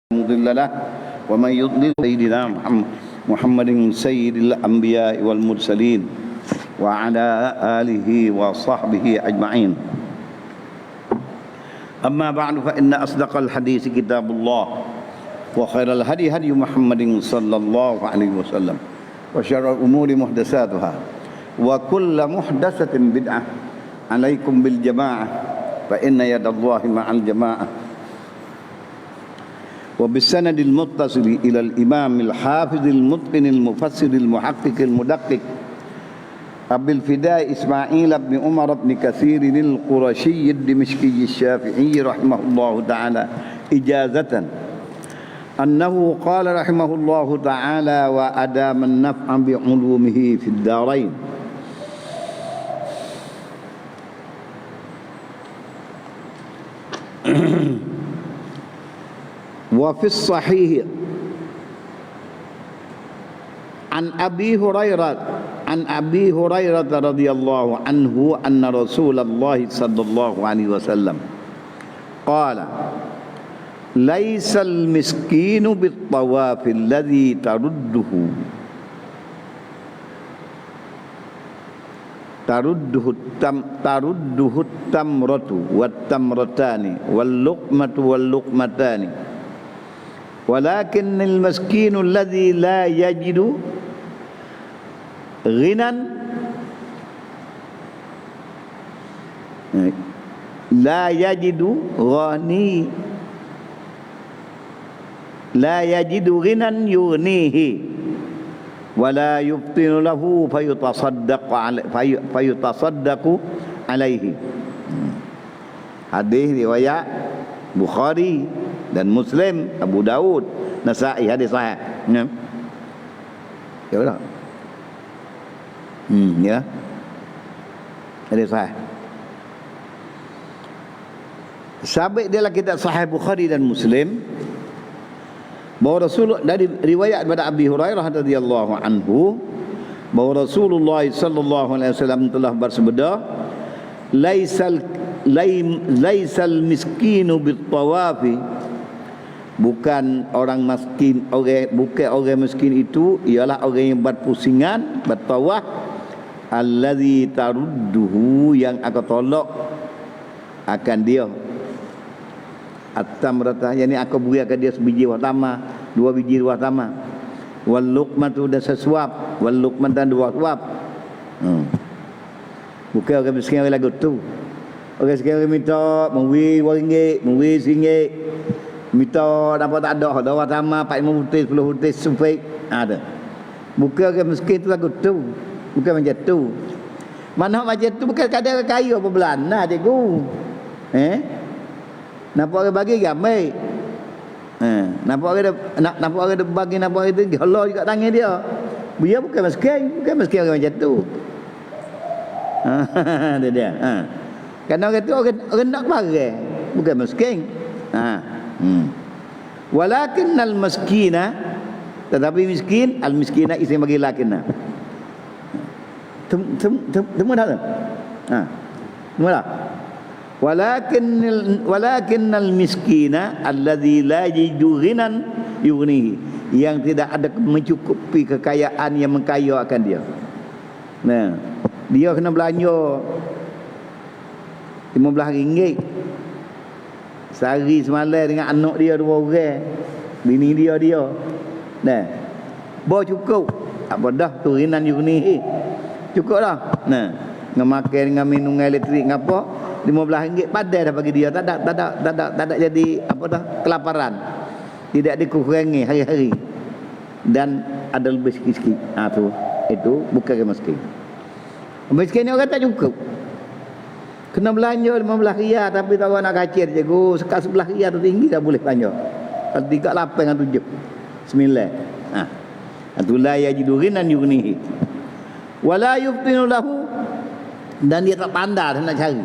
مضل له ومن يضلل سيدنا محمد سيد الأنبياء والمرسلين وعلى آله وصحبه أجمعين. أما بعد فإن أصدق الحديث كتاب الله وخير الهدي هدي محمد صلى الله عليه وسلم وشر الأمور محدثاتها وكل محدثة بدعة عليكم بالجماعة فإن يد الله مع الجماعة. وبالسند المتصل إلى الإمام الحافظ المتقن المفسر المحقق المدقق أبي الفداء إسماعيل بن عمر بن كثير القرشي الدمشقي الشافعي رحمه الله تعالى إجازة أنه قال رحمه الله تعالى وأدام النفع بعلومه في الدارين. وفي الصحيح عن أبي هريرة رضي الله عنه أن رسول الله صلى الله عليه وسلم قال ليس المسكين بالطواف الذي ترده التمرة والتمرتان واللقمتان ولكن المسكين الذي لا يجد غنى غنى يغنيه ولا يبطن له فيتصدق عليه. Hadis riwayat Bukhari dan Muslim, Abu Daud, Nasa'i, hadis sahih. Ya. Ya betul. Ya. Hadis sahih. Sabit dalam kitab Sahih Bukhari dan Muslim bahawa Rasul dari riwayat daripada Abi Hurairah radhiyallahu anhu bahawa Rasulullah sallallahu alaihi wasallam telah bersabda laisal miskinu bitawafi, bukan orang miskin, bukan orang miskin itu ialah orang yang berpusingan, bertawaf, allazi tarudduhu, yang akan tolak akan dia at-tamrata, yakni akan beri akan dia sebiji pertama, dua biji pertama, wal luqmatu, dan sesuap, wal luqmatan, dua suap. Bukan orang miskin orang lagu tu. Orang miskin orang minta memberi RM2, memberi RM1, minta dapat tak ada, dah pertama 4 butir, 10 butir supaya ada. Bukan orang miskin tu lagu tu. Bukan macam tu. Mana macam tu bukan kadang kaya apa belana cikgu. Nampak orang bagi ramai. Nampak orang dia bagi, nampak orang itu Allah juga tangan dia. Dia bukan miskin orang macam tu. Dia. Kerana orang tu orang nak barang, bukan miskin. Walakinnal miskina, tetapi miskin, al miskina isim bagi lakinna. Semua dah tu. Semua dah. Walakinnal miskina alladzi la yajidu ghinan yughnihi, yang tidak ada mencukupi kekayaan yang mengkayakan dia. Nah, dia kena belanja RM15 sehari semalam dengan anak dia 2 orang, bini dia. Nah, bawa cukup. Apa dah tu ghinan yughnihi. Cukup dah. Nah, dengan makan, dengan minum, dengan elektrik, dengan apa, RM15 padai dah bagi dia. Tak ada jadi apa dah kelaparan. Tidak dikurangi hari-hari. Dan ada lebih sikit-sikit. Itu bukan miskin. Miskin ni orang tak cukup. Kena belanja RM15, tapi tak nak kacir cikgu. Sekat RM11 tu tinggi dah boleh belanja. Kalau 38 dengan 7 9. Itu la yajidu ghinan yughnihi wala yuftinu lahu, dan dia tak pandai nak cari.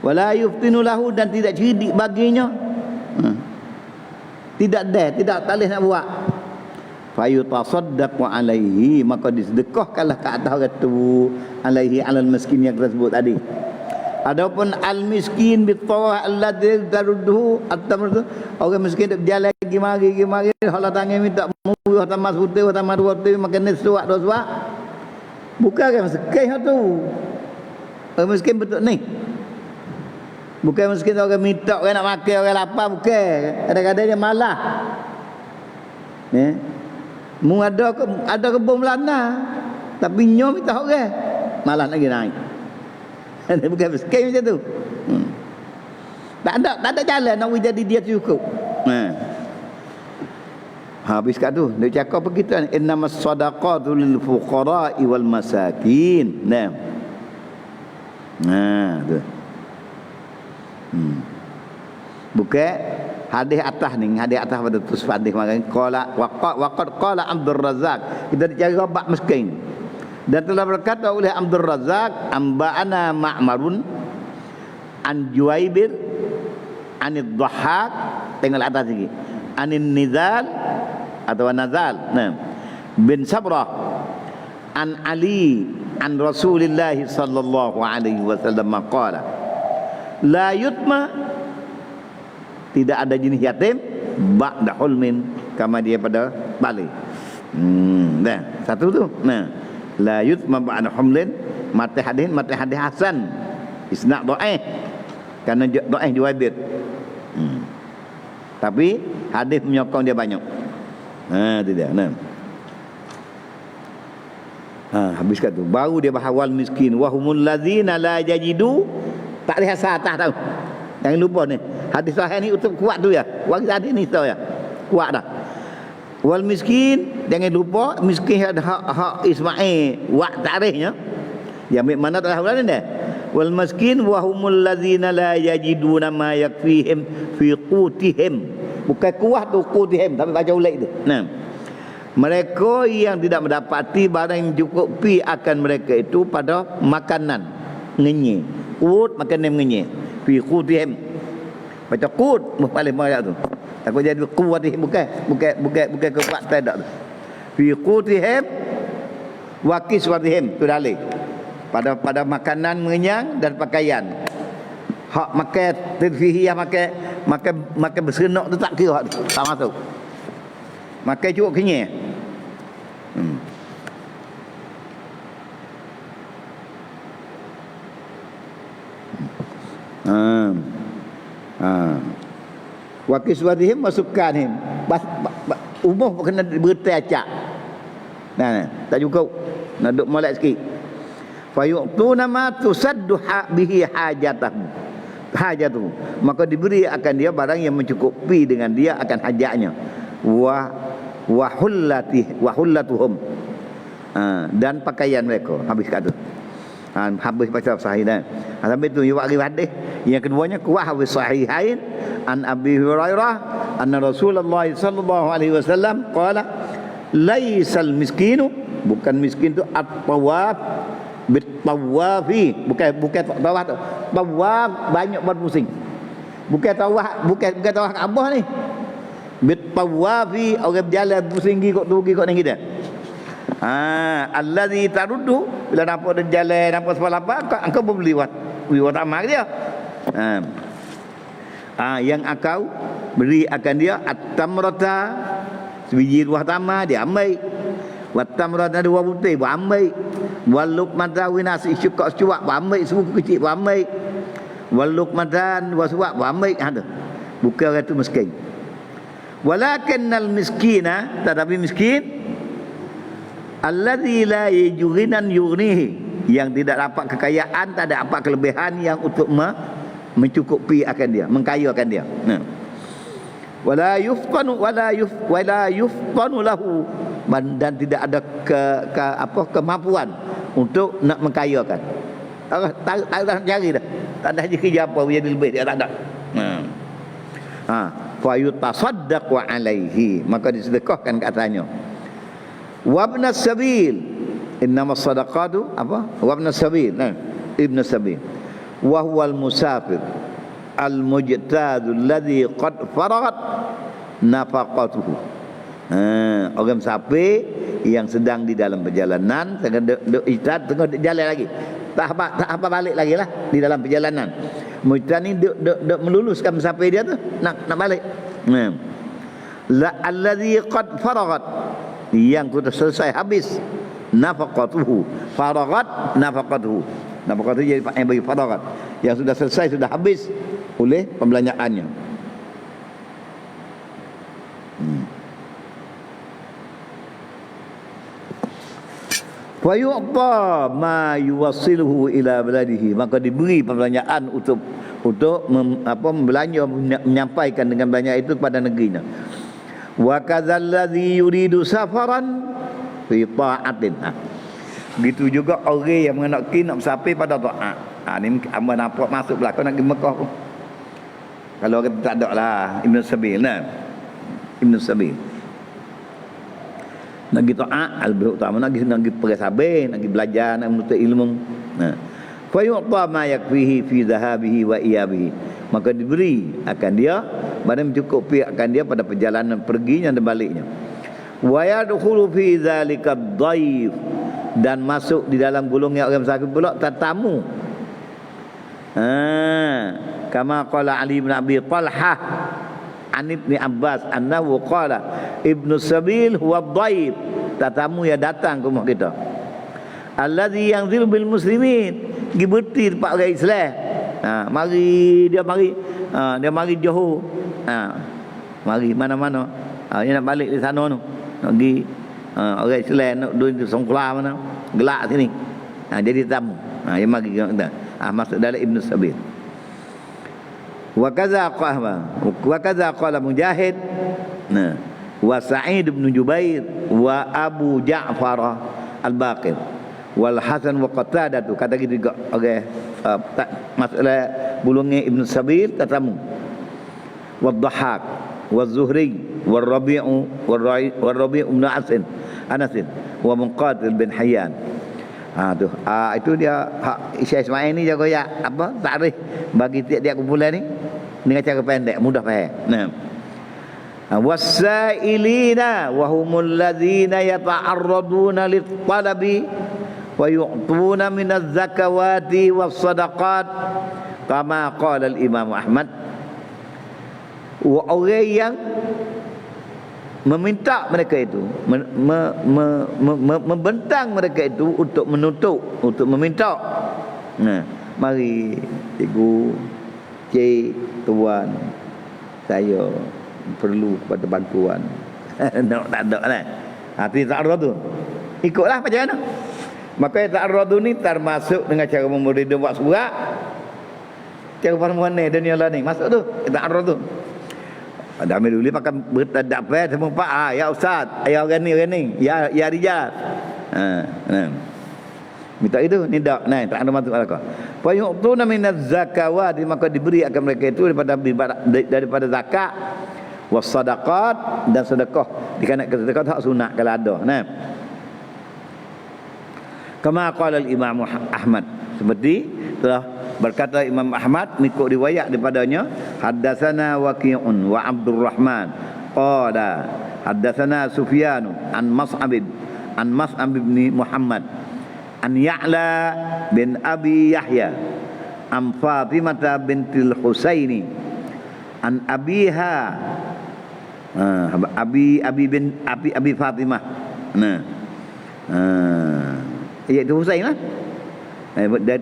Wala yuftinu lahu, dan tidak cerdik baginya. Tidak boleh nak buat. Fayutasaddaqu alaihi, maka disedekahkanlah ke atas orang tu, alaihi alal miskin yang kita sebut tadi. Adapun al-miskin bitawah alladzi tarudduhu at-tamr, orang miskin tak berjalan gi mari hala tangan minta mu atau mas putih atau mas putih makan suak do suak. Bukan kan miskin tu. Orang miskin betul ni. Bukan miskin orang minta orang nak makan orang lapar bukan. Kadang-kadang dia malah. Mu ada kebun melana tapi nyo minta orang. Malah lagi naik. Bukan miskin macam tu. Tak ada jalan nak jadi dia cukup. Habis kat tu dia cakap apa kita ni, innamas sadaqatu lil fuqara'i wal masakin. Tu. Bukan hadis atas ni, hadis atas pada tu hadis makan qala waqad qala Abdul Razzaq, kita dicari bab miskin. Dan telah berkata oleh Abdul Razzaq, amba'ana Ma'marun an Juwaibir anid Dhahhak, tengok atas lagi, anin Nizal atau Nazal bin Sabrah an Ali an Rasulillah sallallahu alaihi wasallam qala la yutma, tidak ada jenis yatim ba'da hulmin, kama dia pada balik. Satu tu. La yutma ba'da hulmin, mati hadis hasan, isnad dhaif kerana dhaif Juwaibir. Tapi hadis menyokong dia banyak. Tidak. Habis kat tu baru dia bahawal miskin wa humul ladzina la yajidu, tak lihat atas tahu. Jangan lupa ni. Hadis sahih ni untuk kuat tu ya. Waris hadis ni tahu ya. Kuat dah. Wal miskin, jangan lupa miskin ada hak Ismail wa tarikhnya. Dia ambil mana tak tahu dah. Wal miskin wa humul ladzina la yajiduna ma yakfihim fi qutihim. Bukan kuah tu qutihim, tapi baca ulik tu. Mereka yang tidak mendapati barang yang cukupi akan mereka itu pada makanan ngenyi. Qut makanan ngenyi. Fi qutihim. Baca qut paling banyak tu. Takut jadi kuatih bukan kekuatan dak tu. Fi qutihim wa kiswatihim, tu dalil. Pada makanan mengenyang dan pakaian. Hak makan terfihiyah makan bersenok tu tak kira tu. Tak masuk. Makan cukup kenyang. Wa kiswatihim masukkanhim. Umum kena bertai acak. Tak cukup. Nak duk molek sikit. Fayu'tuna ma tusaddu bihi hajatuh. Maka diberi akan dia barang yang mencukupi dengan dia akan hajatnya. Wa hullatuhum. Dan pakaian mereka. Habis kat tu. Habis baca sahih dah. Sampai tu juga hadis. Yang keduanya kuah hadis sahihain an Abi Hurairah anna Rasulullah sallallahu alaihi wasallam qala laisal miskinu, bukan miskin tu at-tawaf bit-tawafi, bukan tawaf tu. Tawaf banyak berpusing. Bukan tawaf Kaabah ni. Bit-tawafi orang berjalan pusing gigok tu gigok ni kita. Allazi taruddu, bila nampak dia jalan nampak sepalapa engkau boleh liwat amal dia. Yang engkau beri akan dia at-tamrata, sebiji buah tamar dia ambil. Wat-tamrata dua putih buat ambil. Wal luqmata wa nasi syuqaq cuak buat ambil, suku kecil buat ambil. Wal luqmatan wa suwak buat ambil. Ada. Bukan orang tu miskin. Walakinnal miskina, tetapi miskin alladzi la yujghinan yughnihi, yang tidak dapat kekayaan, tak ada apa kelebihan yang untuk mencukupi akan dia, mengkayakan dia. Wala yuftanu lahu, dan tidak ada kemampuan untuk nak mengkayakan. Tak cari dah. Tak ada rezeki apa jadi lebih dia tak ada. Fa yutasaddaqu alaihi, maka disedekahkan katanya. Wabnas sabil, innamas sadaqatu apa? Wabnas sabil, ibn sabil. Wa huwal musafir al-mujtadu alladhi qad faragat nafaqatuhu. Orang musafir yang sedang di dalam perjalanan, tengah ijtihad, tengah jalan lagi. tak apa balik lagi lah di dalam perjalanan. Mereka ni duk meluluskan sampai dia tu nak balik. La allazi qad faragat, yang sudah selesai habis nafaqatuhu. Faragat nafaqatuhu. Nafaqatuhu jadi yang bagi faragat, yang sudah selesai, sudah habis oleh pembelanjaannya. Wa yu'ta ma yuwassiluhu ila baladihi, maka diberi pembelanjaan untuk membelanja, menyampaikan dengan belanja itu kepada negerinya. Wa kadzallazi yuridu safaran fi ta'atin. Begitu juga orang yang mengenaki nak sampai pada taat. Ni hamba nampak masuk belakang nak pergi Mekah pun. Kalau kita tak ada lah Ibn Sabil nah. Ibn Sabil nak pergi taat, lebih utama nak pergi pergi sabar, nak pergi belajar, nak menuntut ilmu. Nah, fa yu'ta ma yakfihi fi dhahabihi wa iyabihi, maka diberi akan dia badan mencukupi akan dia pada perjalanan perginya dan baliknya. Wa yadkhulu fi dzalika dhaif, dan masuk di dalam golongan orang musafir pula tetamu. Kama qala Ali bin Abi Talhah an Ibn Abbas annahu qala Ibnu Sabil huwa dhaif, tetamu yang datang ke rumah kita. Allazi yanzilu bil muslimin, pergi berhenti tempat orang Islam. Dia mari Johor. Mari mana-mana. Dia nak balik di sana tu. Nak pergi orang Islam nak duduk di Songkla mana, gelak sini. Jadi tamu. Dia mari kita. Masuk dalam Ibnu Sabil. Wa kaza qala Mujahid wa Sa'id bin Jubair wa Abu Ja'far Al-Baqir wal Hasan wa Qatadah, tu kata gitu juga okey. Masalah bulungan Ibn Sabil tetamu. Wa Dhahhak wa Zuhri wa Rabi'u wa Rabi'u bin Anas wa Muqatil bin Hayyan. Itu dia hak Syekh Ismail ni jaga ya apa takrif bagi tiap-tiap kumpulan ni dengan cara pendek, mudah faham. Wasailina wa humul ladzina yata'arraduna lit-talabi wa yu'tuna minaz zakawati was sadaqat kama qala al-Imam Ahmad. Orang yang meminta mereka itu, membentang mereka itu untuk menuntut, untuk meminta. Mari cikgu, cik, tuan, saya perlu kepada bantuan. Tak ada lah. Hati ta'arrud tu ikutlah macam mana. Maka ta'arrud ni termasuk dengan cara memberi dia buat surat. Cara perempuan ni dunia lah ni masuk tu ta'arrud tu. Ada ambil dulu pakai bertadak pet semua pak. Ya ustaz, ya orang ni. Ya Rijal. Minta itu ni dak tak ada masuk akal. Fa yu'tuna minaz zakawat, maka diberi akan mereka itu daripada zakat, was sadaqat, dan sedekah. Dikarenakan sedekah hak sunat kalau ada. Kama qala al-Imam Ahmad, seperti telah berkata Imam Ahmad mengikut riwayat daripadanya, haddatsana Waqi'un wa Abdurrahman qala haddatsana Sufyan an Mas'ab bin Muhammad an Ya'la bin Abi Yahya an Fatimah bintil Husaini an abiha Abi Fatimah iaitu Husain lah,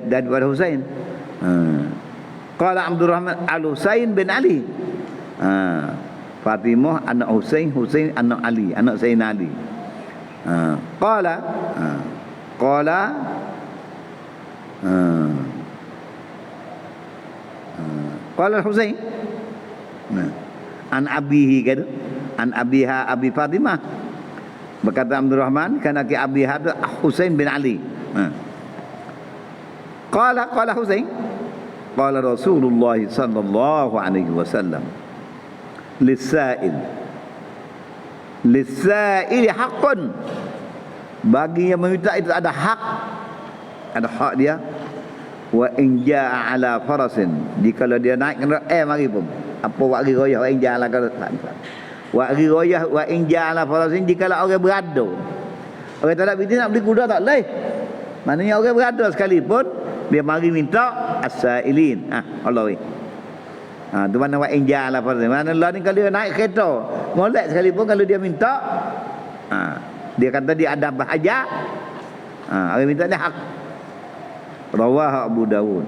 daripada Husain. Qala Abdurrahman Al-Husain bin Ali. Fatimah anak Husain, Husain anak Ali, anak Sayyidina Ali. Qala Husain an abihi gitu, an abiha Abi Fatimah. Berkata Abdurrahman kerana ki abiha Husain bin Ali. Qala Husain qala Rasulullah sallallahu alaihi wasallam lisail haqqun, bagi yang meminta itu ada hak dia. Wa in jaa ala farasin, jika dia naik kenderaan mari pun apa wak riwayah wa in jaa ala wa riwayah wa in jaa ala farasin, jika orang berada, orang tak ada binti nak beli kuda tak boleh. Maknanya orang berada sekalipun dia mari minta as-sailin. Allah. Tu mana wa injal apa tu. Mana lah ni kalau dia naik kereta, molek sekalipun kalau dia minta, dia kata dia ada bahaya. Orang minta dia hak. Rawah Abu Dawud.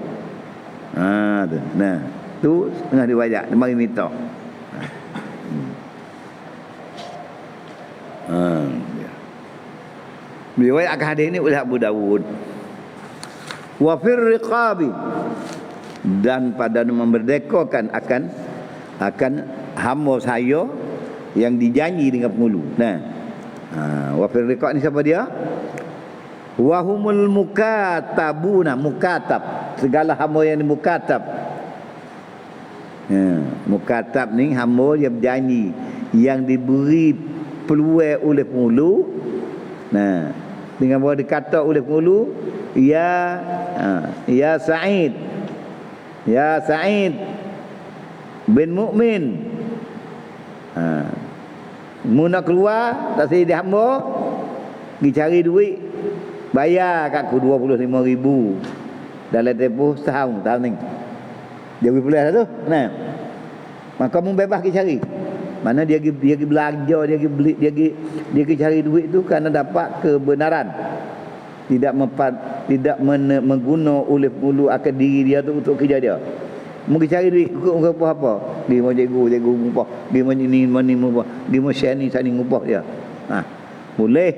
Tu. Nah, tu tengah diwajak, dia mari minta. Riwayat hadis ini oleh Abu Dawud. Wa fir riqabi, dan pada memerdekakan akan hamba saya yang dijanji dengan penghulu. Nah, wa fir riqab ni siapa dia? Wa humul mukatabuna, mukatab, segala hamba yang dimukatab. Mukatab ni hamba yang berjanji, yang diberi peluang oleh penghulu. Nah, dengan bahawa dikata oleh penghulu, ya Sa'id, ya Sa'id bin Mu'min, mu nak keluar tak saya hamba pergi cari duit, bayar kat aku 25,000 dalam tempoh setahun ni. Dia beri peluang tu. Nah, maka mu bebas pergi cari. Mana dia pergi belanja, dia pergi beli, dia pergi cari duit tu kerana dapat kebenaran. Tidak mengguna oleh penghulu akan diri dia tu untuk kerja dia. Mungkin cari duit untuk apa? Dia mau jago upah, dia mau ni upah, dia mau share ni sani upah dia. Boleh.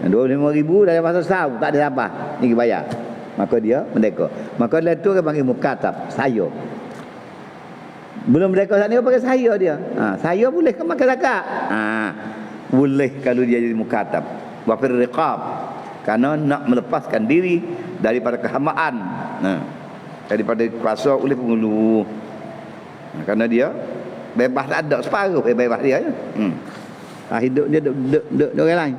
25,000 dalam masa setahun tak ada apa, ni bayar. Maka dia merdeka. Maka dalam tu orang panggil mukatab, saya. Belum merdeka saat ni pakai saya dia. Saya boleh ke makan zakat? Boleh kalau dia jadi mukatab. Wa fir riqab, kerana nak melepaskan diri daripada kehambaan, daripada kuasa oleh penghulu. Kerana dia bebas, tak ada separuh bebas dia. Hidup dia duduk orang lain.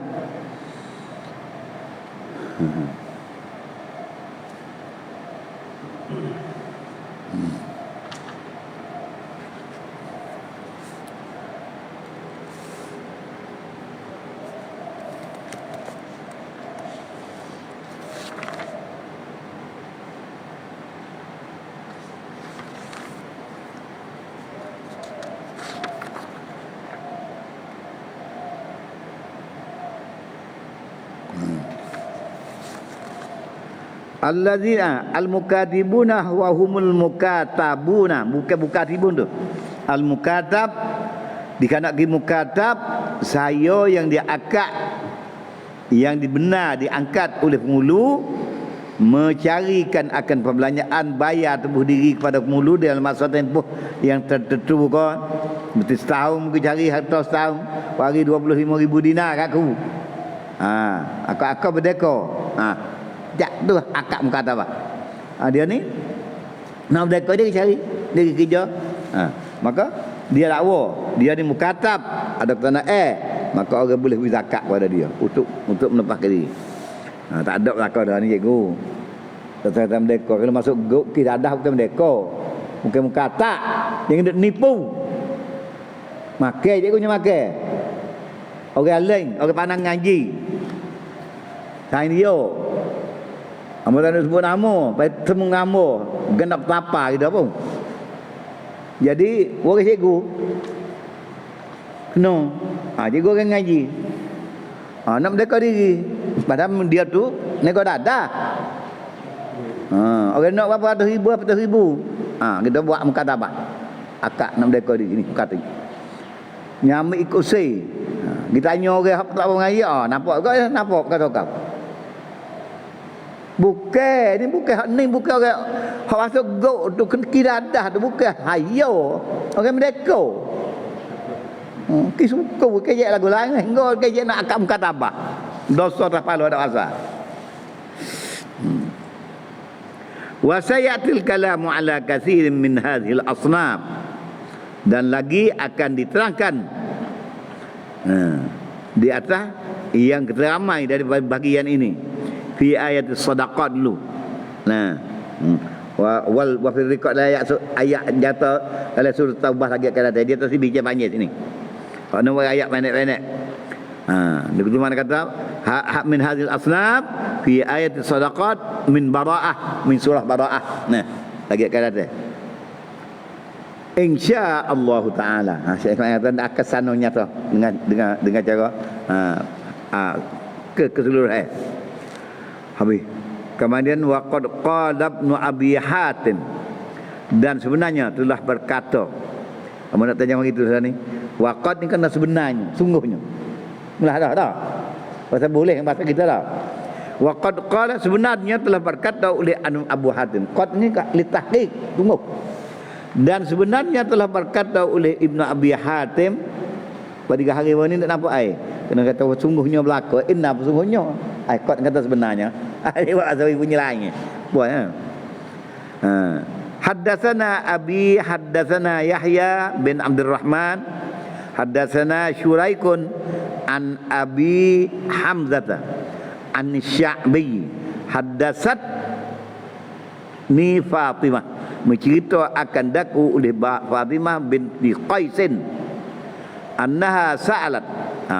Alladzina al-mukatibuna wa humul mukatabuna, bukan mukatibun tu. Al-mukatab dikanak mukatab, saya yang diangkat, yang dibenar diangkat oleh penghulu, mencarikan akan perbelanjaan, bayar tubuh diri kepada penghulu dalam masa tempoh yang tertentu kan. Berarti setahun mungkin cari harta setahun, bagi 25,000 dinar kat aku. Aku berdeka. Jak tu akak mukatab. Dia ni nak berdeka, dia cari, dia kerja. Maka dia dakwa, dia ni mukatab, ada kena maka orang boleh beri zakat kepada dia untuk menepaskan diri. Tak ada belaka dah ni cikgu. Tentang merdeka, kalau masuk grup kita ada bukan merdeka, bukan mukatab, jangan duk nipu. Makan cikgu nya makan. Orang lain, orang pandang ngaji. Sain dia. Amo tak nak sebut nama, pai temu ngamo, genap tapa gitu apa. Jadi, orang cikgu kena. Cikgu orang ngaji. Nak merdeka diri. Padahal dia tu nego dadah. Orang nak berapa ratus ribu. Kita buat mukatabah. Akak nak merdeka diri ni kata. Nyamik ikut say. Kita tanya orang tak apa ngaji, nampak kau ya, nampak kata kau. Bukan orang hak masuk go tu kira dah tu bukan hayo. Orang merdeka. Ki suka kejek lagu lain engko kejek nak akak mukatabah. Dosa tak palu ada asal. Wa sayatil kalamu ala katsirin min hadhil asnaf, dan lagi akan diterangkan di atas yang ramai dari bagian ini fi ayat sadaqat dulu. Wa fil riqad ayat jata dalam surah Taubah lagi akan ada. Dia tersi bincang panjang sini. Kalau ayat pendek-pendek. Begitu mana kata hak min hadhil asnaf fi ayat sadaqat min bara'ah, min surah bara'ah. Nah, lagi kata dia. Insya-Allah taala. Syekh kata akan sanonya tu dengan cara keseluruhan. Habis. Kemudian waqad qala Ibnu Abi Hatim, dan sebenarnya telah berkata. Kamu nak tanya begitu sana ni. Waqad ni kan sebenarnya, sungguhnya. Mula dah. Pasal boleh bahasa kita dah. Waqad qala sebenarnya telah berkata oleh Abu Hatim. Qad ni li tahqiq, tunggu. Dan sebenarnya telah berkata oleh Ibnu Abi Hatim pada 3 hari ni tak nampak ai. Kena kata sungguhnya berlaku. Inna sungguhnya. Ai qad kata sebenarnya. Ai buat asal bunyi lain. Buat ha. Haddatsana Abi haddatsana Yahya bin Abdurrahman haddatsana Syuraikun an Abi Hamzata an Sya'bi haddatsat ni Fatimah mencerita akan daku oleh Fatimah binti Qaisin annaha sa'alat.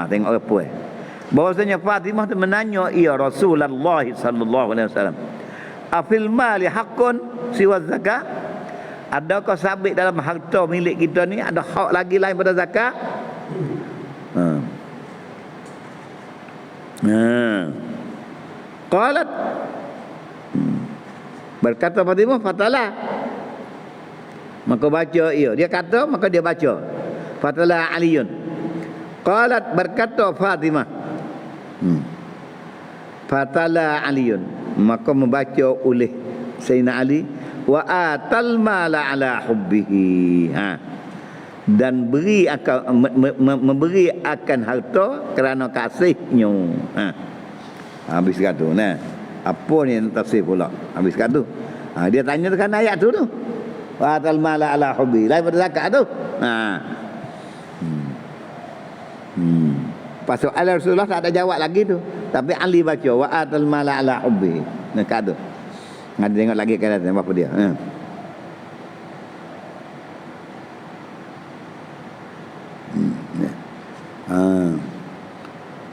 Tengok apa bahwasanya Fatimah tu menanya ia Rasulullah sallallahu alaihi wasallam, afil mali haqqun siwa zakat? Adakah sabit dalam harta milik kita ni ada hak lagi lain pada zakat? Qalat, berkata Fatimah, fatala, maka baca ia. Dia kata maka dia baca. Fatala Aliyun. Qalat, berkata Fatimah, fatala Aliyun, maka membaca oleh Sayyidina Ali, wa atal mala ala hubbihi, dan beri akan memberi akan harta kerana kasihnya. Habis kata nah, apa ni tafsir pula habis kata dia tanya dengan ayat tu wa atal mala ala hubbi lain pada zakat tu. Pasal Rasulullah tak ada jawab lagi tu, tapi Ali baca wa atal mala ala hubbi. Nah kata ada tengok lagi kata apa dia.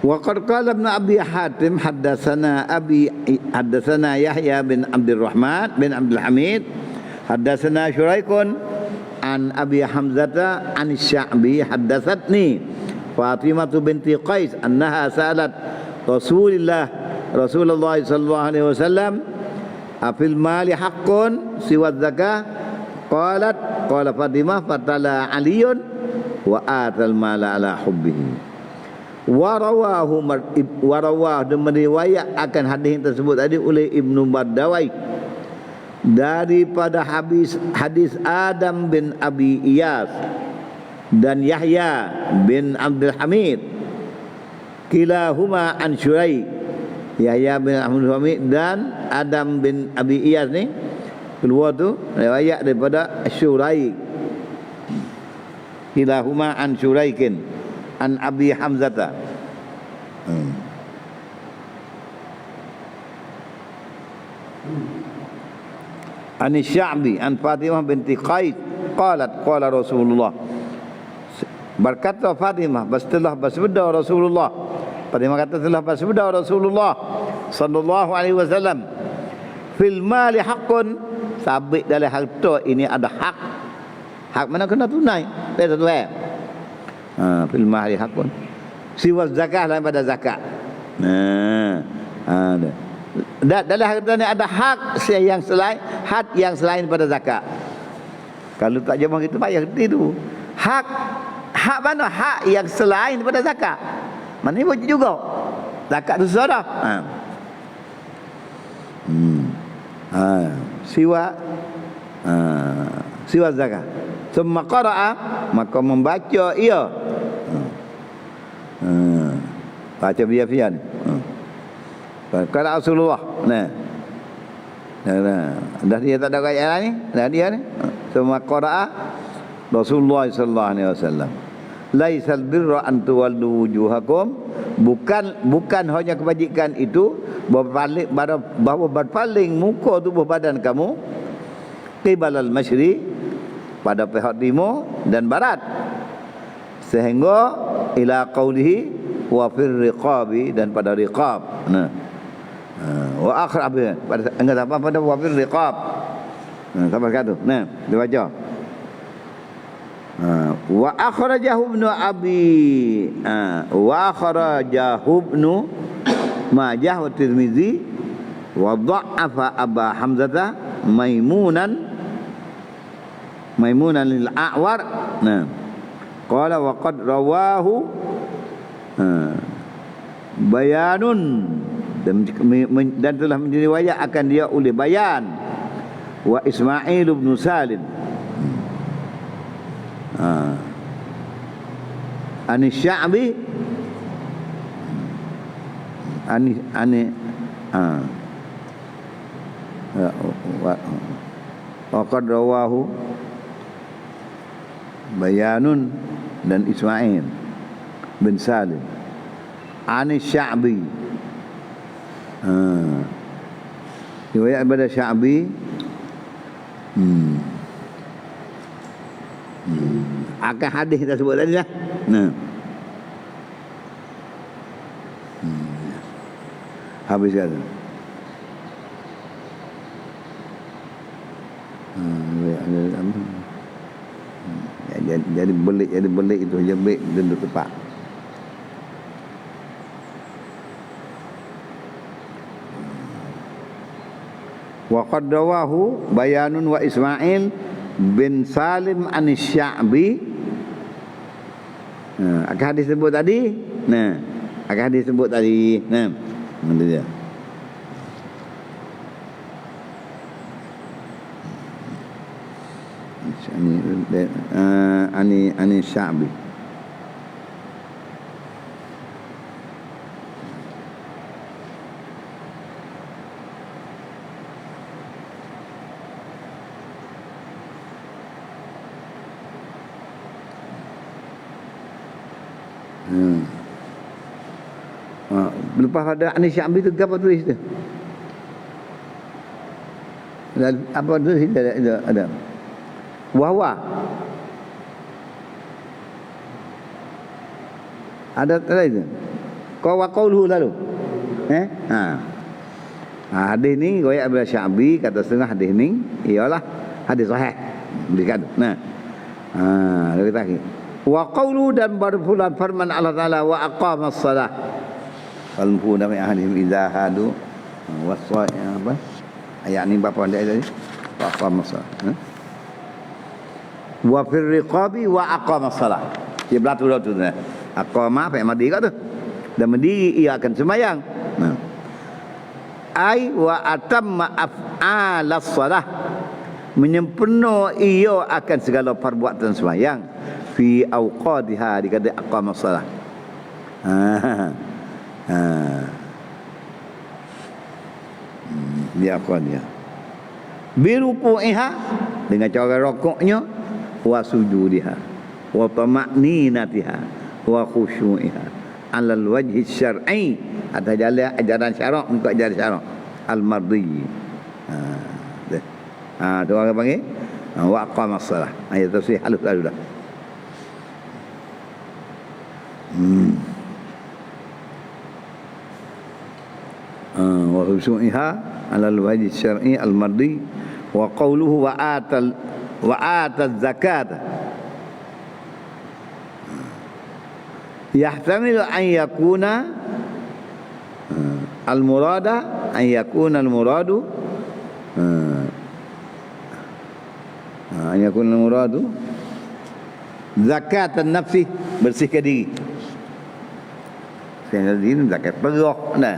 Wa qad qala Ibnu Abi Hatim haddatsana Yahya bin Abdurrahman bin Abdul Hamid haddatsana Syuraikun an Abi Hamzata an Sya'bi haddatsatni Fatimah binti Qais annaha salat Rasulullah sallallahu alaihi wasallam afil mali haqqun siwa zakah? Qala Fatimah fatala Aliyun wa atal mala ala hubbihi. Warawahu dan meriwayat akan hadis tersebut tadi oleh Ibnu Bardawai daripada hadis Adam bin Abi Iyas dan Yahya bin Abdul Hamid, kilahuma an Syurai. Yahya bin Abdul Hamid dan Adam bin Abi Iyas ni kedua tu riwayat daripada Syurai, kilahuma an Syuraikin an Abi Hamzata. An Sya'bi an Fatimah binti Qais qalat qala Rasulullah, berkata Fatimah setelah bersabda Rasulullah. Fatimah kata setelah bersabda Rasulullah sallallahu alaihi wasallam, fil mali haqqun, sabit dalam harta ini ada hak. Hak mana kena tunai pada tuan. Fil mali haqqun siwa zakah lain pada zakat. Dalam harta ni ada hak yang selain pada zakat. Kalau tak jawab gitu payah reti tu. Hak mana? Hak yang selain daripada zakat. Mana ni wajib juga. Zakat tu susah dah. Siwa zakat. Summa qara'a, maka membaca ia. Baca biar-biar ni. Kata Rasulullah. Dah dia tak ada ayat ni. Dah dia ni. Summa qara'a Rasulullah sallallahu alaihi wasallam. Laisal birra an tuwallu wujuhakum, bukan hanya kebajikan itu bahawa berpaling muka tubuh badan kamu qibalal masyriq, pada pihak timur dan barat, sehingga ila qaulihi wa fil riqabi, dan pada riqab. Nah. Wa akhraj pada enggak apa pada wa fil riqab. Nah, sampai kat tu. Nah, dia baca. Wa akhrajahu ibnu abi wa akhrajahu ibnu Majah wa Tirmizi wa dha'afa Aba Hamzah Maimunan lil A'war. Nah, qala wa qad rawahu Bayanun, dan telah diriwayat akan dia oleh Bayan wa Ismail bin Salim Ani Sya'bi wa qad rawahu Bayanun dan Ismail bin Salim Ani Sya'bi, riwayat daripada Sya'bi. Akan hadis kita sebut tadi lah. Nah. Habis kata. Jadi belik itu je baik duduk tepat. Wa qad rawahu Bayanun wa Ismail bin Salim An-Sya'bi. Akan hadis sebut tadi. Nah, akan hadis sebut tadi. Nah, itu dia. Ani Sya'bi. Lepas ada Ani Sya'bi tu apa tulis tu? Apa tulis ada? Wahwa. Ada itu. Kau wa qauluhu lalu. Hadis ni riwayat Ibnu Sya'bi, kata setengah hadis ni ialah hadis sahih. Dikatakan. Nah. Dia kata lagi. Wa qauluhu, dan berfulan firman Allah Taala wa aqamas salah. Qalbu dari ahli idza hadu waswa apa? Ayat ni berapa dia tadi? Wa aqamas salah. Wa fir riqabi wa aqamas salah. Dia belatu tu. Aqama apa mandi kat tu. Dan mendiri ia akan sembahyang. Nah. Ai wa atamma af'alas salah. Menyempurna ia akan segala perbuatan sembahyang fi awqatiha, dikata aqamas salah. Dia aqadnya. Biruku'iha, dengan cara rukuknya, wa sujudiha, wa tama'ninatiha, wa khusyu'iha, alal wajhi syar'i, atas jalan ajaran syarak, untuk ajaran syarak al-mardi. Tu orang panggil wa aqamas salah. Ayat tafsir halus dah. Wa khusyu'iha alal wajhi syar'i al-mardi, wa qawluhu wa atal zakat. Yahtamilu an yakuna al-murada an yakuna al-muradu an yakuna al-muradu zakat an-nafsi, bersihkan diri. Bersihkan diri, zakat perah. Nah,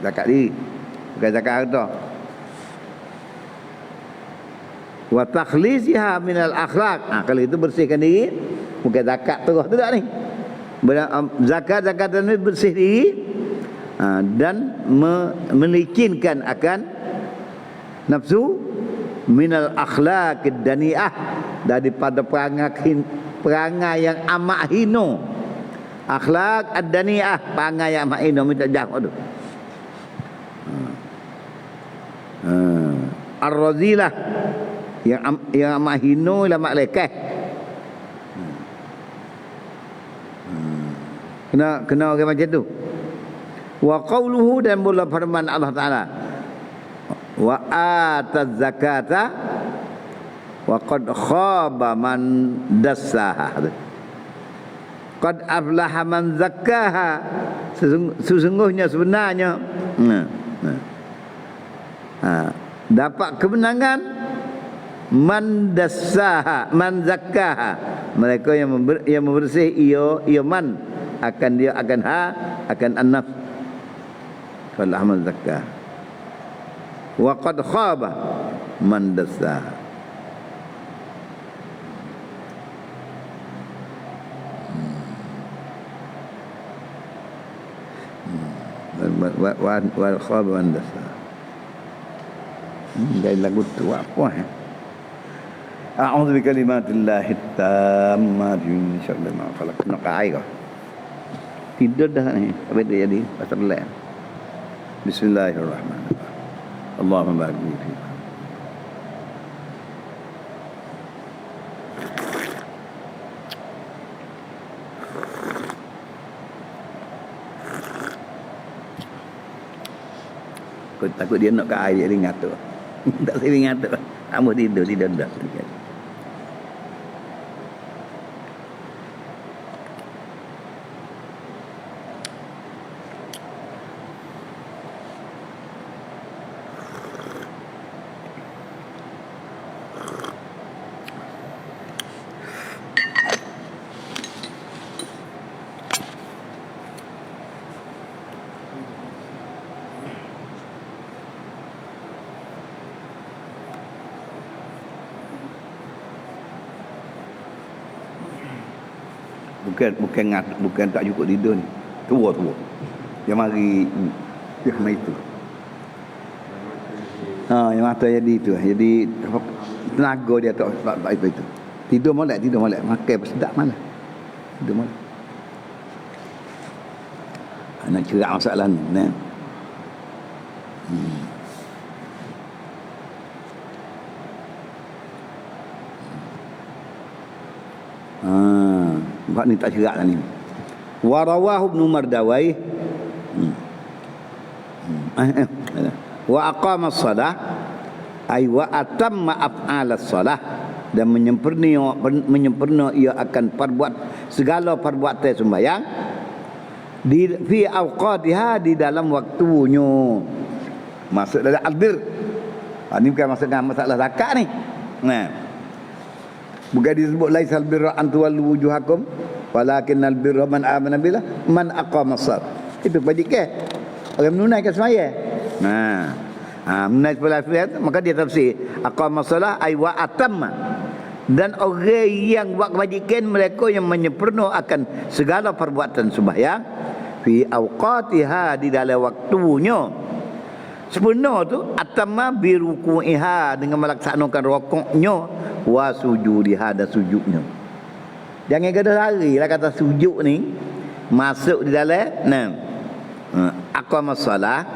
zakat diri, bukan zakat harta. Wa takhlisiha minal akhlaq. Kalau itu bersihkan diri, bukan zakat terus tu tak ni. Zakat ni bersih diri dan melicinkan akan nafsu minal akhlaq dani'ah, daripada perangai yang amat hina. Akhlak ad-dani'ah, perangai yang amat hina, minta jauh tu. Ar-razilah, yang amat hina, yang amat lekeh. Kena orang macam tu. Wa qauluhu, dan pula firman Allah Taala, wa ataz zakata wa qad khaba man dassaha. Qad aflaha man zakkaha. Sesungguhnya sebenarnya dapat kemenangan man dassaha, man zakkaha, mereka yang membersih ia man akan dia akan akan an-nafs. Qad aflaha man zakkaha wa qad khaba man dassaha. Wal khaba man dassaha. Dari lagu tu apa A'udzu bikalimatillahi tammati min syarri ma khalaq. Nak air kau. Tidur dah ni. Apa dia jadi? Pasal lain. Bismillahirrahmanirrahim. Allahumma barik fi. Kau takut dia nak ke air, dia ingat tu. Tak saya ingat tu. Amu tidur dah. Bukan tak cukup tidur ni. Tua. Yang mari itu. Yang mata jadi itu. Jadi tenaga dia tak itu. Tidur molek. Makan sedap malah. Tidur molek. Nak cerak masalah ni. Sebab ni tak cerak lah ni. Wa rawahu Ibnu Mardawai wa aqama as-salah ay wa atamma af'al as-salah, dan menyempurna ia akan perbuat segala perbuatan sembahyang di fi awqatiha, di dalam waktunya. Masuk dalam al-bir. Ini bukan masuk dalam masalah zakat ni. Bukan disebut laisal birra an tuwallu wujuhakum walakinnal birra man amana billah man aqama as-salat. Itu bajikan orang menunaikan sembahyang. Menunaikan sembahyang, maka dia tafsir aqama as-salah ay wa atamma, dan orang yang buat kebajikan mereka yang menyempurna akan segala perbuatan sembahyang fi awqatiha, di dalam waktunya. Sempurna tu atamma bi ruku'iha, dengan melaksanakan rukuknya, wa sujudiha, dan sujudnya. Jangan gaduh lari lah kata sujud ni masuk di dalam aqama solah.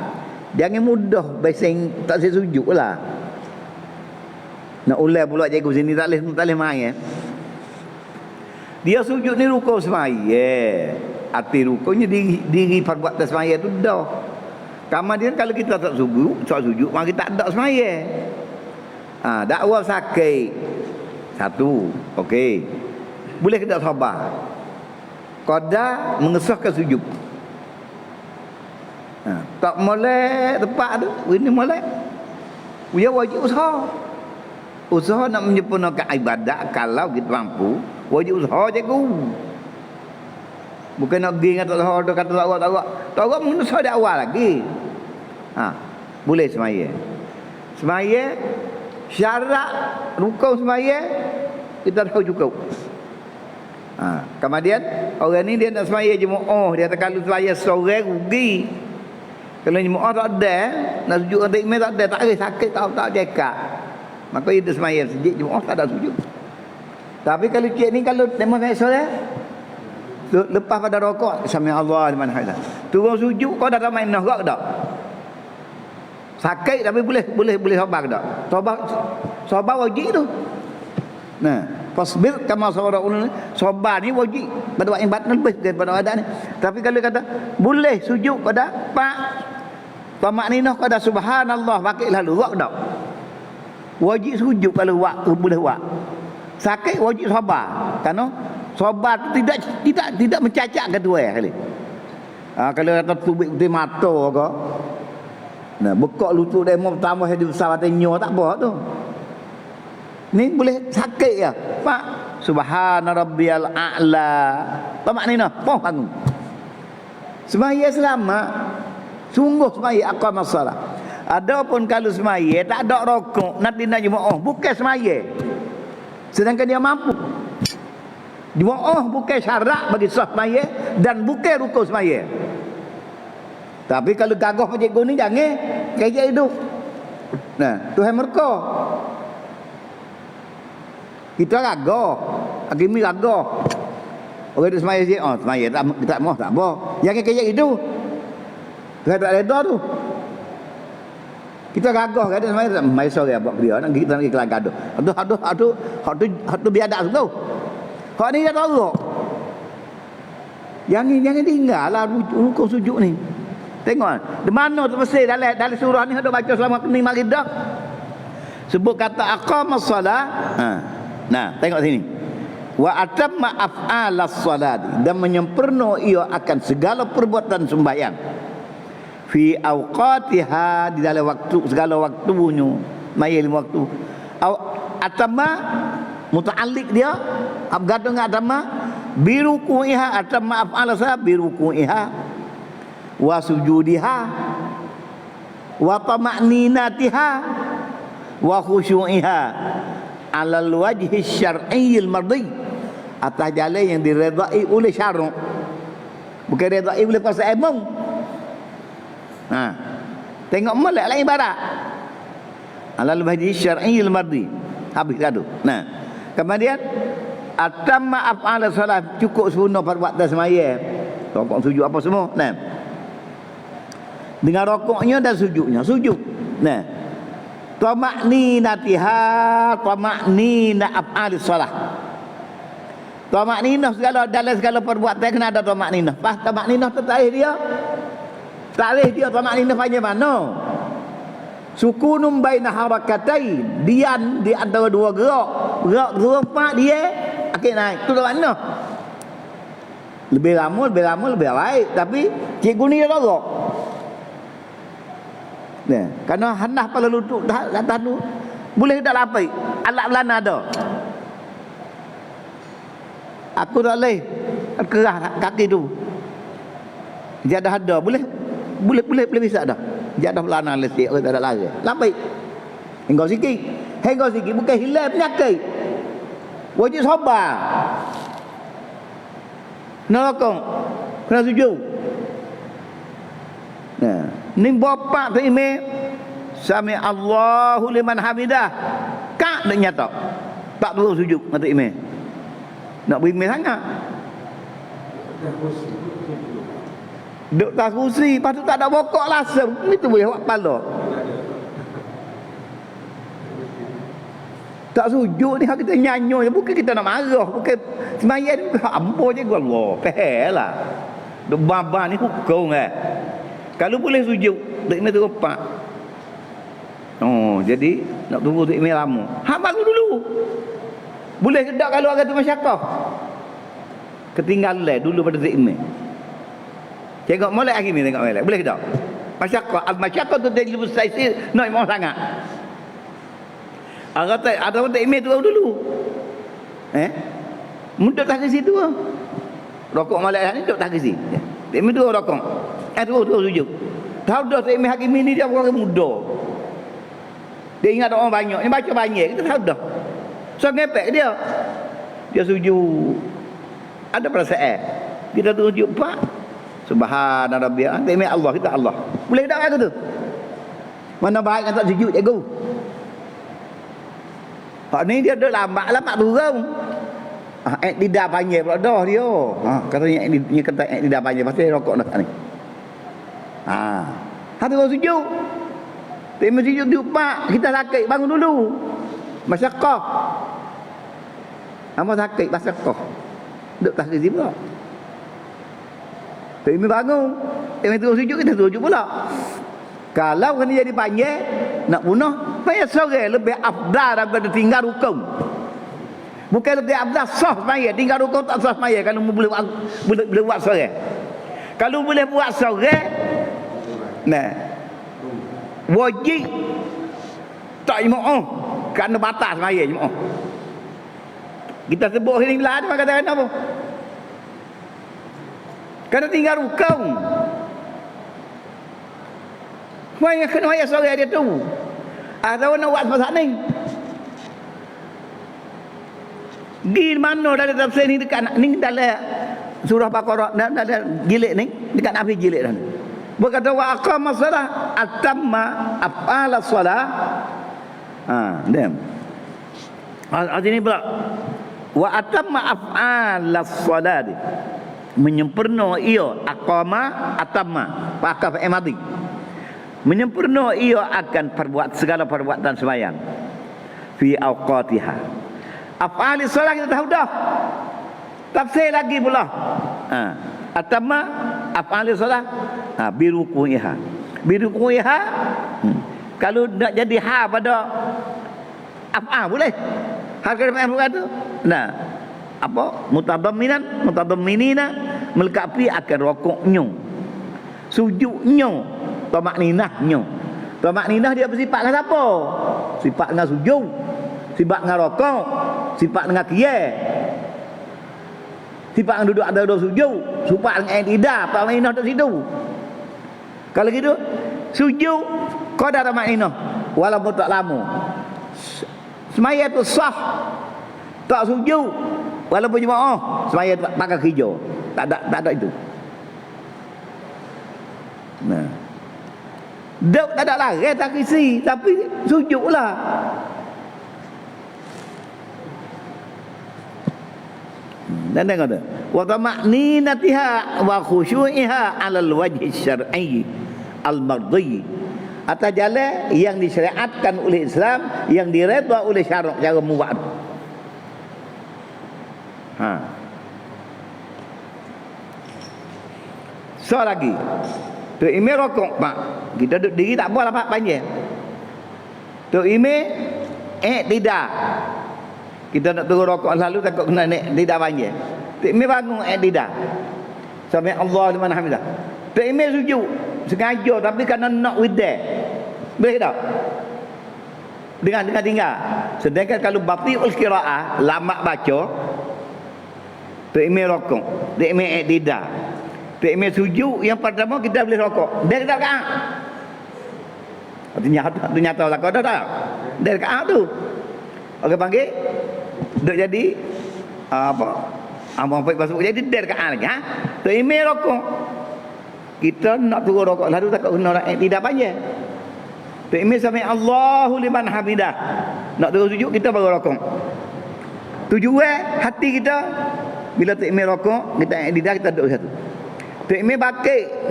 Jangan mudah basing tak saya sujud lah. Nak ulai pula cikgu sini tak boleh main. Dia sujud ni rukuk semaya. Arti rukuknya diri perbuatan semaya tu dah. Kemudian kalau kita tak sujud, maka kita tak ada semaya. Dakwah sakit satu, okey, boleh kita sabar. Qada mengesahkan sujud. Tak molek tepat tu, ini molek. Dia wajib usaha nak menyempurnakan ibadat. Kalau kita mampu, wajib usaha cikgu. Bukan nak pergi kata Allah, kata Allah. Tak manusia dari awal lagi. Boleh semaya. Syarat rukuk semaya kita tahu cukup. Kemudian orang ni dia nak semaya jemaah, dia tak kalau semaya seorang rugi. Kalau jemaah tak ada, nak sujud untuk imam tak ada, tak ada sakit tak cekak. Maka dia semaya sejak jemaah tak ada sujud. Tapi kalau cik ni kalau demo solat lepas pada rokok sami Allah liman hamidah, turun sujud kau dah main nak tak? Sakit tapi boleh sabar tak? Sabar wajib tu. Fasbir kama sabara ulul. Sabar ni wajib pada ibadat lebih daripada adat ni. Tapi kalau kata boleh sujud pada pak tamakninah pada subhanallah pakai lalu buat tak? Wajib sujud kalau buat boleh buat. Sakit wajib sabar. Kerana sabar tu tidak mencacat kedua kali. Kalau kata tubik putih mata ke, nah bekak lutut demo tambah di besar batenya tak apa tu. Ni boleh sakit ya. Pak subhana rabbiyal a'la. Tamakninah, poh bangun. Semaya selamat. Sungguh semaya aqamas salat. Adapun kalau semaya tak ada rokok, nak dinda jemaah, bukan semaya. Sedangkan dia mampu. Jemaah bukan syarat bagi sah semaya dan bukan rukuk semaya. Tapi kalau gagah macam cikgu ni jangan kayak hidup. Nah, Tuhan mereka. Kita gagah, agimi gagah. Orang itu semaya je, semaya tak mau tak apa. Jangan kayak hidup. Tuhan tak reda tu. Kita gagah kata semaya tak mai sore buat dia nak kita nak kelang gaduh. Aduh biadab tu. Hak ni dah teruk. Jangan tinggallah rukuk sujud ni. Tengok di mana tu mesti dalam surah ni ada baca selama ni mari dah. Sebut kata aqamas solah. Nah, tengok sini. Wa atamma af'alas solati dan menyempurna ia akan segala perbuatan sembahyang. Fi awqatiha di dalam waktu segala waktunya. Maya 5 waktu. Atamma muta'alliq dia abgadu dengan atamma biruku'iha atamma af'alasha biruku'iha wa sujudiha wa tama'ninatiha wa khusyu'iha alal wajhi syar'iyyil mardi, atas jalan yang diredai oleh syarak, bukan redai oleh kuasa emong. Tengok molek lain ibarat alal wajhi syar'iyyil mardi, habis gaduh. Kemudian atamma af'al salat, cukup sempurna perbuatan semaya, rokok sujud apa semua. Dengan rokoknya dan sujudnya, sujud. Tamakninatiha, tamaknina af'al salat. Tamakninah segala dalam segala perbuatan kena ada tamakninah. Pas tamakninah tu tarikh dia. Tarikh dia tamakninah panggil mana? Sukunum baina harakatain, diam di antara dua gerak. Gerak gerempak dia akhir naik. Tu mana? Lebih lama lebih baik, tapi cikgu ni dia dorok. Kerana hanah pada lutut atas tu boleh tak lapik. Alat belana ada. Aku tak boleh kerah kaki tu. Jadah ada, boleh bisa dah. Jadah belana letih orang tak ada lari. Lapik. Hingga sikit bukan hilang penyakit. Wajib sabar. Kena rokok, kena sujud. Ni bapak tu imam sami Allahu liman hamidah. Kak dak nyata. Tak turun sujud mata imam. Nak berimam sangat. Duk tak kursi, lepas tu tak ada bokok langsung. Itu boleh buat kepala. Tak sujud ni kita nyanyi, bukan kita nak marah, bukan sembahyang ni hamba je Allah. Fahimlah. Duk baba ni hukum Kalau boleh sujud, tak ini teropak. Jadi nak tunggu tak ini lama. Bangun dulu. Boleh ke tak kalau orang tu masyarakat? Ketinggalan dulu pada tak ini. Tengok molek lagi ni, tengok molek. Boleh ke tak? Masyarakat tu jadi lebih saisi, nak imam sangat. Ada orang tak ini tu dulu. Mudah tak ke situ. Rokok molek ni duduk tak ke situ. Tak ini tu rokok. Terus sujud. Tahu dah tak imam hakim ni dia orang muda. Dia ingat orang banyak. Dia baca banyak. Kita tahu dah. So ngepek dia. Dia sujud. Ada perasaan. Kita tu sujud pak. Subhana rabbiyal a'la. Tak imam Allah, kita Allah. Boleh tak aku tu? Mana baik kan tak sujud cikgu. Hak ni dia duduk lambat turun. Lidah panjang pula dah dia. Katanya dia kata lidah panjang pasal rokok dah ni. Hati orang sujud. Tak mesti sujud pak. Kita sakit bangun dulu. Masyarakat. Apa sakit masyarakat. Duk tak kisi pula. Tok Imam bangun, Imam terus sujud, kita sujud pula. Kalau kena jadi panjang nak bunuh, payah sore lebih afdal daripada tinggal rukun. Bukan lebih afdal sah semaya, tinggal rukun tak sah semaya kalau boleh buat sore. Kalau boleh buat sore, nah wajib tak jemaah kerana batas semaya jemaah. Kita sebut sini lah dia kata apa? Kerana tinggal rukun. Wah, kena ayat sore dia tu. Atau nak buat pasal ni. Di mana dalam tafsir ni dekat ni dalam surah Baqarah dalam jilid ni dekat Nabi jilid dan. Berkata wa aqama salah atamma af'ala salah. Dem. Ini pula wa atamma af'ala salat. Menyempurna ia aqama atamma pakai fi'il madhi. Menyempurna ia akan perbuat segala perbuatan sembahyang fi awqatiha. Af'ali solat kita tahu dah. Tafsir lagi pula. Atamma af'ali solat biruku'iha. Biruku'iha kalau nak jadi ha pada af'al boleh. Harga apa tu? Nah, apa? Mutadamminina melekapi akan rokoknya. Sujudnya. Tamakninahnya. Tamakninah dia bersifat dengan siapa? Sifat dengan sujud, sifat dengan rokok, sifat dengan qiyam, sifat dengan duduk ada sujud, sifat dengan i'tidal, tamakninah tak situ. Kalau gitu sujud qadar tamakninah walaupun tak lama. Semaya tu sah. Tak sujud walaupun jemaah, semaya pakai hijau. Tak ada itu. Nah. Tak ada larang tak kisi, tapi sujudlah. Dan dia kata, wa tama'ninatiha wa khusyu'iha 'ala al-wajhi syar'i al-mardhi. Atas jalan yang disyariatkan oleh Islam, yang diredha oleh syarak cara muwad. So lagi. Tok Imam rokok pak. Kita duduk diri tak apa lah pak panjang. Tok Imam tidak. Kita nak turun rokok lalu takut kena tidak panjang. Tok Imam bangun tidak. Sampai Allah liman hamidah. Tok Imam sujud sengaja tapi kerana nak widah. Boleh tak? Dengan tinggal. Sedangkan kalau batiul qiraah lama baca Tok Imam rokok. Tok Imam tidak. Tok Imam sujud yang pertama kita boleh rokok. Dari rakaat. Itu nyata lah kau dah tak? Dari rakaat tu. Orang panggil duk jadi apa? Abang baik masuk jadi dari rakaat lagi. Tok Imam rokok. Kita nak turun rokok lalu takut kena orang tidak panjang. Tok Imam sampai Allahu liman hamidah. Nak turun sujud kita baru rokok. Tujuan hati kita bila Tok Imam rokok kita tidak kita duduk satu. Tok Imam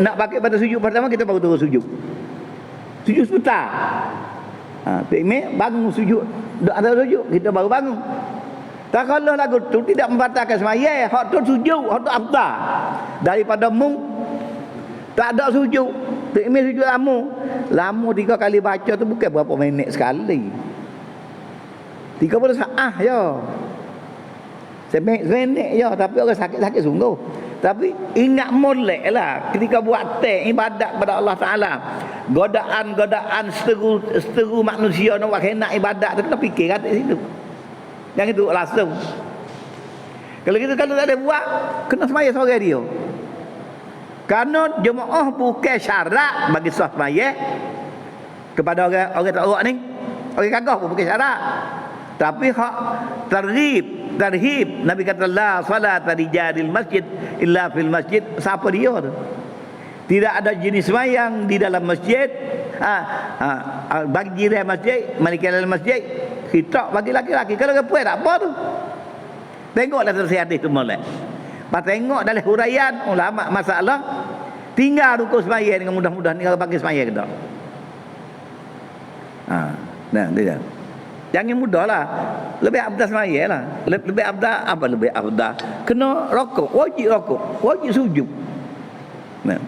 nak pakai pada sujud pertama kita baru turun sujud. Sujud sebentar. Tok Imam bangun sujud. Tak ada sujud kita baru bangun. Tak kalau lagu tu tidak membatalkan sembahyang, hak tu sujud, hak tu afdal. Daripada tak ada sujud. Tok Imam sujud lama 3 kali baca tu bukan berapa minit sekali. 30 saat je. Seminit je tapi orang sakit-sakit sungguh. Tapi ingat molek lah ketika buat ibadat kepada Allah Ta'ala. Godaan seteru manusia nak kena ibadat tu kita fikir kat situ. Yang itu langsung. Kalau kita kalau tak ada buat kena sembahyang sore dia. Kerana jemaah bukan syarat bagi sah sembahyang kepada orang tak urat ni. Orang kagah pun bukan syarat. Tapi hak tarhib Nabi kata la salata di jadil masjid illa fil masjid. Siapa dia tu? Tidak ada jenis sembahyang di dalam masjid. Bagi jiran masjid, malaikat dalam masjid, kita bagi laki-laki. Kalau perempuan tak apa tu. Tengoklah tafsir hadis tu molek. Pas tengok dalam huraian ulama masalah tinggal rukun sembahyang dengan mudah-mudahan ni kalau bagi sembahyang kita. Nah, dia. Jangan mudahlah. Lebih abdah sembahyang lah. Lebih abdah apa lebih abdah? Kena rokok, wajib rokok, wajib sujud. Nah.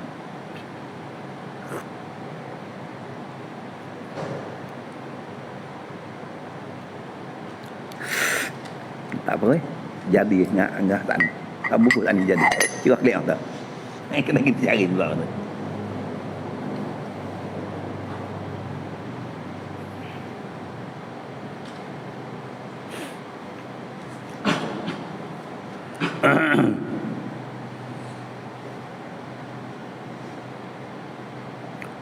Tak apa jadi enggak tak buku tak ni jadi. Kira kelihatan tak. Kena kita cari dulu tu.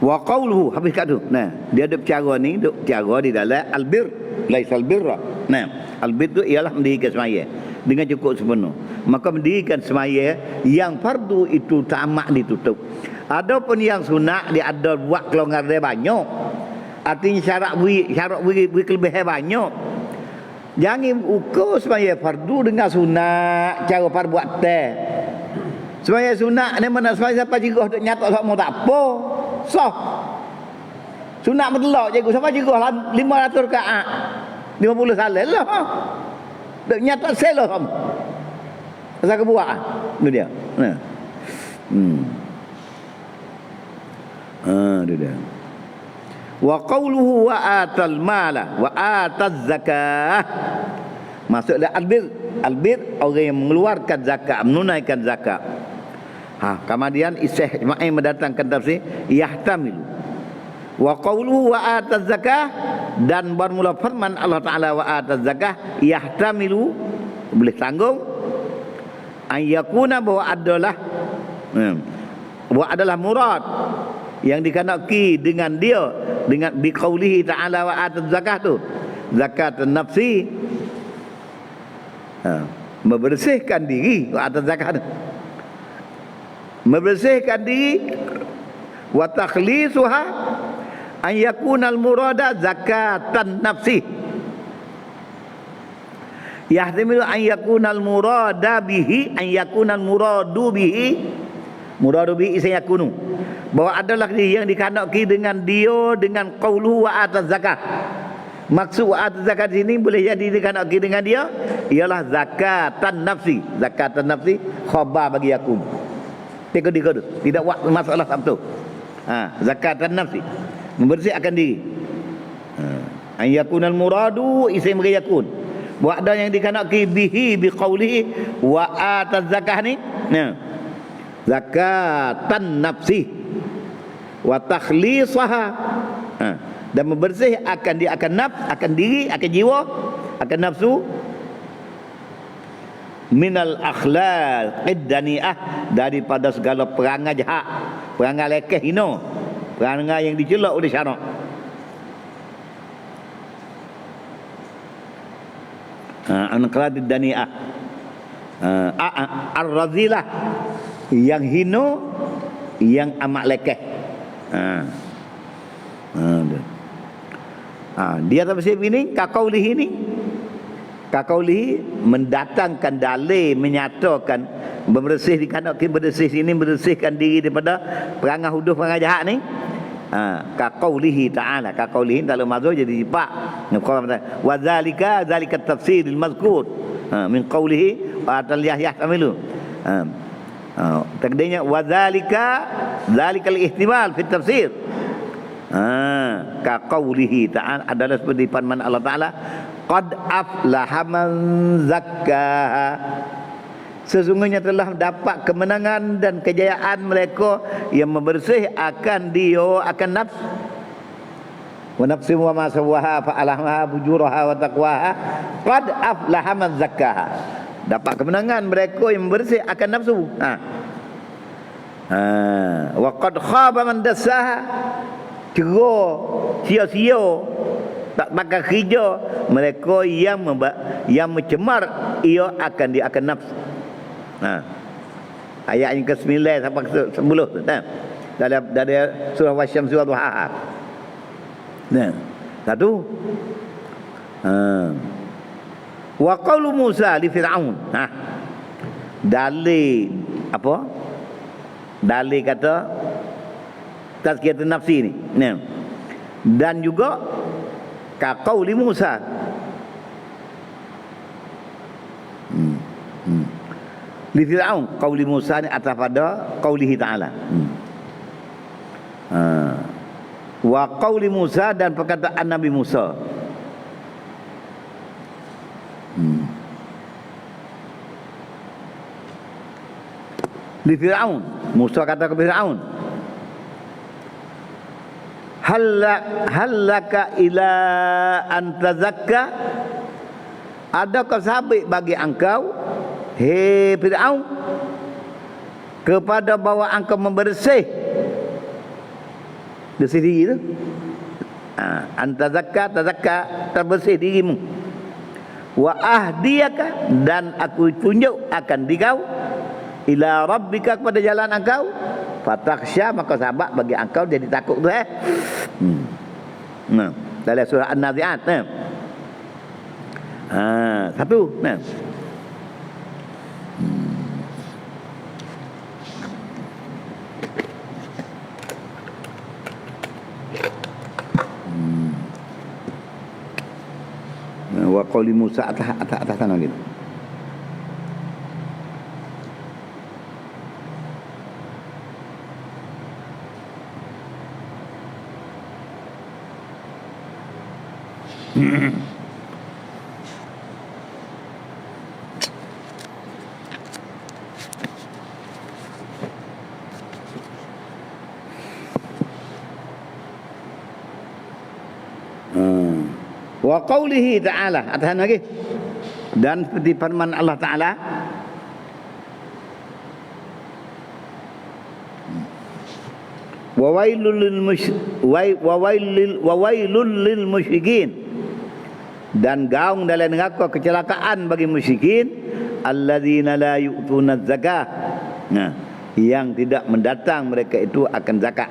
Wa qawluhu, habis kat tu. Nah, dia ada cara ni, duk cara di dalam albir, laisal birra. Nah, albir tu ialah mendirikan semaya dengan cukup sempurna. Maka mendirikan semaya yang fardu itu tamak ditutup. Adapun yang sunat dia ada buat kelonggar dia banyak. Artinya syarat beri kelebihan banyak. Jangan ukur semaya fardu dengan sunat cara par buat teh. Semaya sunat ni mana semaya siapa jigah duk nyatok sok mau tak apa. Sah. Sunat bertelak cikgu siapa jigah 500 rakaat. 50 salat lah. Duk nyatok selah kamu. Asal ke buat tu dia. Nah. Dia dia. Wa qawluhu wa atal mala wa ataz zakah. Maksudnya albir orang yang mengeluarkan zakat, menunaikan zakat. Kemudian Isy Ismail mendatangkan tafsir yahtamilu. Wa qawluhu wa ataz zakah, dan bermula firman Allah Taala wa ataz zakah yahtamilu, boleh tanggung an yakuna bahwa adalah murad yang dikehendaki dengan dia, dengan biqaulihi ta'ala wa ataz zakah tu, zakat nafsi, membersihkan diri, wa ataz zakah tu membersihkan diri, wa takhlisuha an yakunal murada zakatan nafsi, yahtamilu an yakunal murada bihi an yakunal muradu bihi sayakunu, bahwa adalah yang dikehendaki dengan dia dengan qauluhu wa ataz zakah. Maksud wa ataz zakah di sini boleh jadi dikehendaki dengan dia ialah zakatan nafsi. Zakatan nafsi khabar bagi yakun. Tiga-tiga tu tidak masalah sabtu. Zakatan nafsi, membersihkan diri. An yakunal muradu isim bagi yakun. Buat ada yang dikehendaki bihi biqaulihi wa ataz zakah ni. Zakatan nafsi wa takhlisaha, dan membersih akan dia akan nafs, akan diri, akan jiwa, akan nafsu, minal akhlaq iddani'ah, daripada segala perangai jahat, perangai lekeh hina, perangai yang dicelak oleh syarak. An-akhlaq iddani'ah, ar-razilah, yang hina, yang amat lekeh. Dia tafsir ini kaqaulihi ini, kaqaulihi mendatangkan dalil menyatakan membersih dikatakan bersih sini, bersihkan diri daripada perangai huduh, perangai jahat ni. Kaqaulihi ta'ala, kaqaulihi tak mazhar jadi sifat. Wa zalika tafsiril mazkur min qaulihi wa ataliyah yahtamilu. Takdirnya wa zalikal ihtimal fi tafsir. Ka qaulihi ta'ala adalah seperti firman Allah Taala, qad aflaha man zakkaha, sesungguhnya telah dapat kemenangan dan kejayaan mereka yang membersih akan dia, akan nafs. Wa nafsin wa ma sawaha fa alhamaha fujuraha wa taqwaha qad aflaha man zakkaha, dapat kemenangan mereka yang membersih akan nafsu. Wa qad khaba man dassaha, cerah sia-sia tak bakal kerja mereka yang mencemar ia akan dia akan nafsu. Ayat yang ke-9 sampai ke-10 tu dari surah Wasyam, surah Duha. Satu. Wa qaulu Musa li Fir'aun. Dalil apa? Dalil kata tazkiyatun nafsi ni. Dan juga ka qauli Musa. Li Fir'aun qauli Musa ni atas pada qaulihi ta'ala. Wa qauli Musa dan perkataan Nabi Musa. Li Fir'aun, Musa kata ke Fir'aun, Hallaka ila an tazakka, adakah sabit bagi engkau, hei Fir'aun, kepada bahawa engkau membersih diri tu. Antazakka, tazakka, terbersih dirimu. Wa ahdiyaka, dan aku tunjuk akan dikau, ila rabbika, kepada jalan engkau, fatakhsha, maka sahabat bagi engkau jadi takut tu dalam surah An-Nazi'at. Satu. Wa qauli Musa atas sana gitu. Wa qaulihi ta'ala, atas lagi, dan seperti firman Allah Ta'ala, wa wailul lil musyrikin, dan gaung dalam neraka kecelakaan bagi musyrikin, alladzina la yu'tuna zakah, yang tidak mendatang mereka itu akan zakat,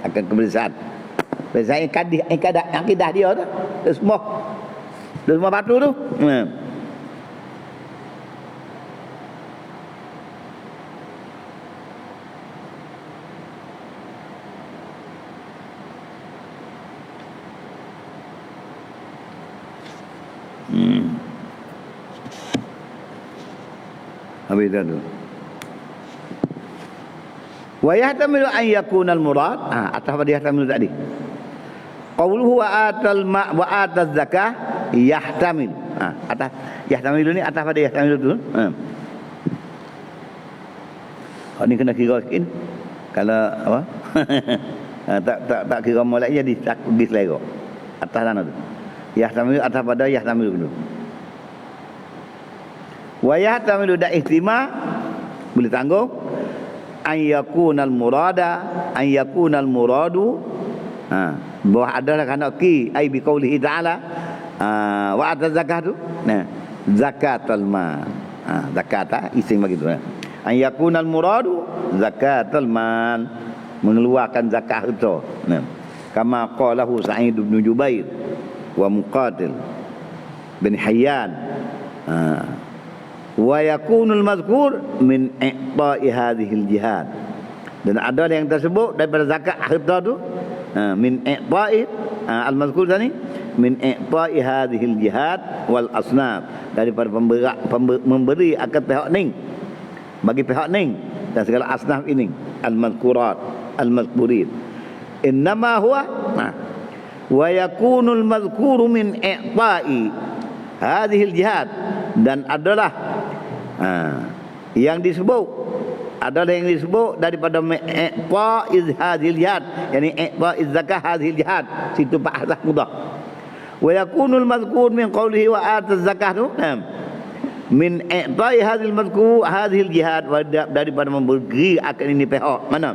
akan kebersihan. Saya akidah dia tu, semua batu tu. Habis tu. Wa yahtamilu an yakuna al-murad, atas pada yahtamilu tadi. Qauluhu wa atal ma wa ataz zakah yahtamil. Atas yahtamilu ni atas pada yahtamilu tu. Ni kena kira sikit. Kalau apa? tak kira molek jadi tak pergi selera. Atas sana tu. Yahtamilu atas pada yahtamilu dulu. Wa yahtamilu da ihtima, boleh tanggung, an yakunal muradu, bahwa adalah kerana ki ai bi qaulihi ta'ala, wa ataz zakah tu, zakatul mal, zakata isim begitu. An yakunal muradu zakatul mal, mengeluarkan zakat itu. Kama qalahu Sa'id bin Jubair wa Muqatil bin Hayyan. Wa yakunul mazkur min i'ta'i hadhil jihad, dan ada yang tersebut daripada zakat harta tu, min i'ta'i al-mazkur tadi, min i'ta'i hadhil jihad wal asnaf, daripada memberi akan pihak ning, bagi pihak ning dan segala asnaf ini, al-mazkurat al-mazkurin. Innama huwa wa yakunul mazkuru min i'ta'i hadhil jihad, dan adalah yang disebut adalah yang disebut daripada i'ta'iz hadhil jihad, yakni i'ta'iz zakah hadhil jihad, situ bahasa mudah. Wa yakunul mazkur min qawlihi wa ataz zakah tu, min i'ta'i hadhil mazkur hadhil jihad, daripada memberi akan ini pihak mana,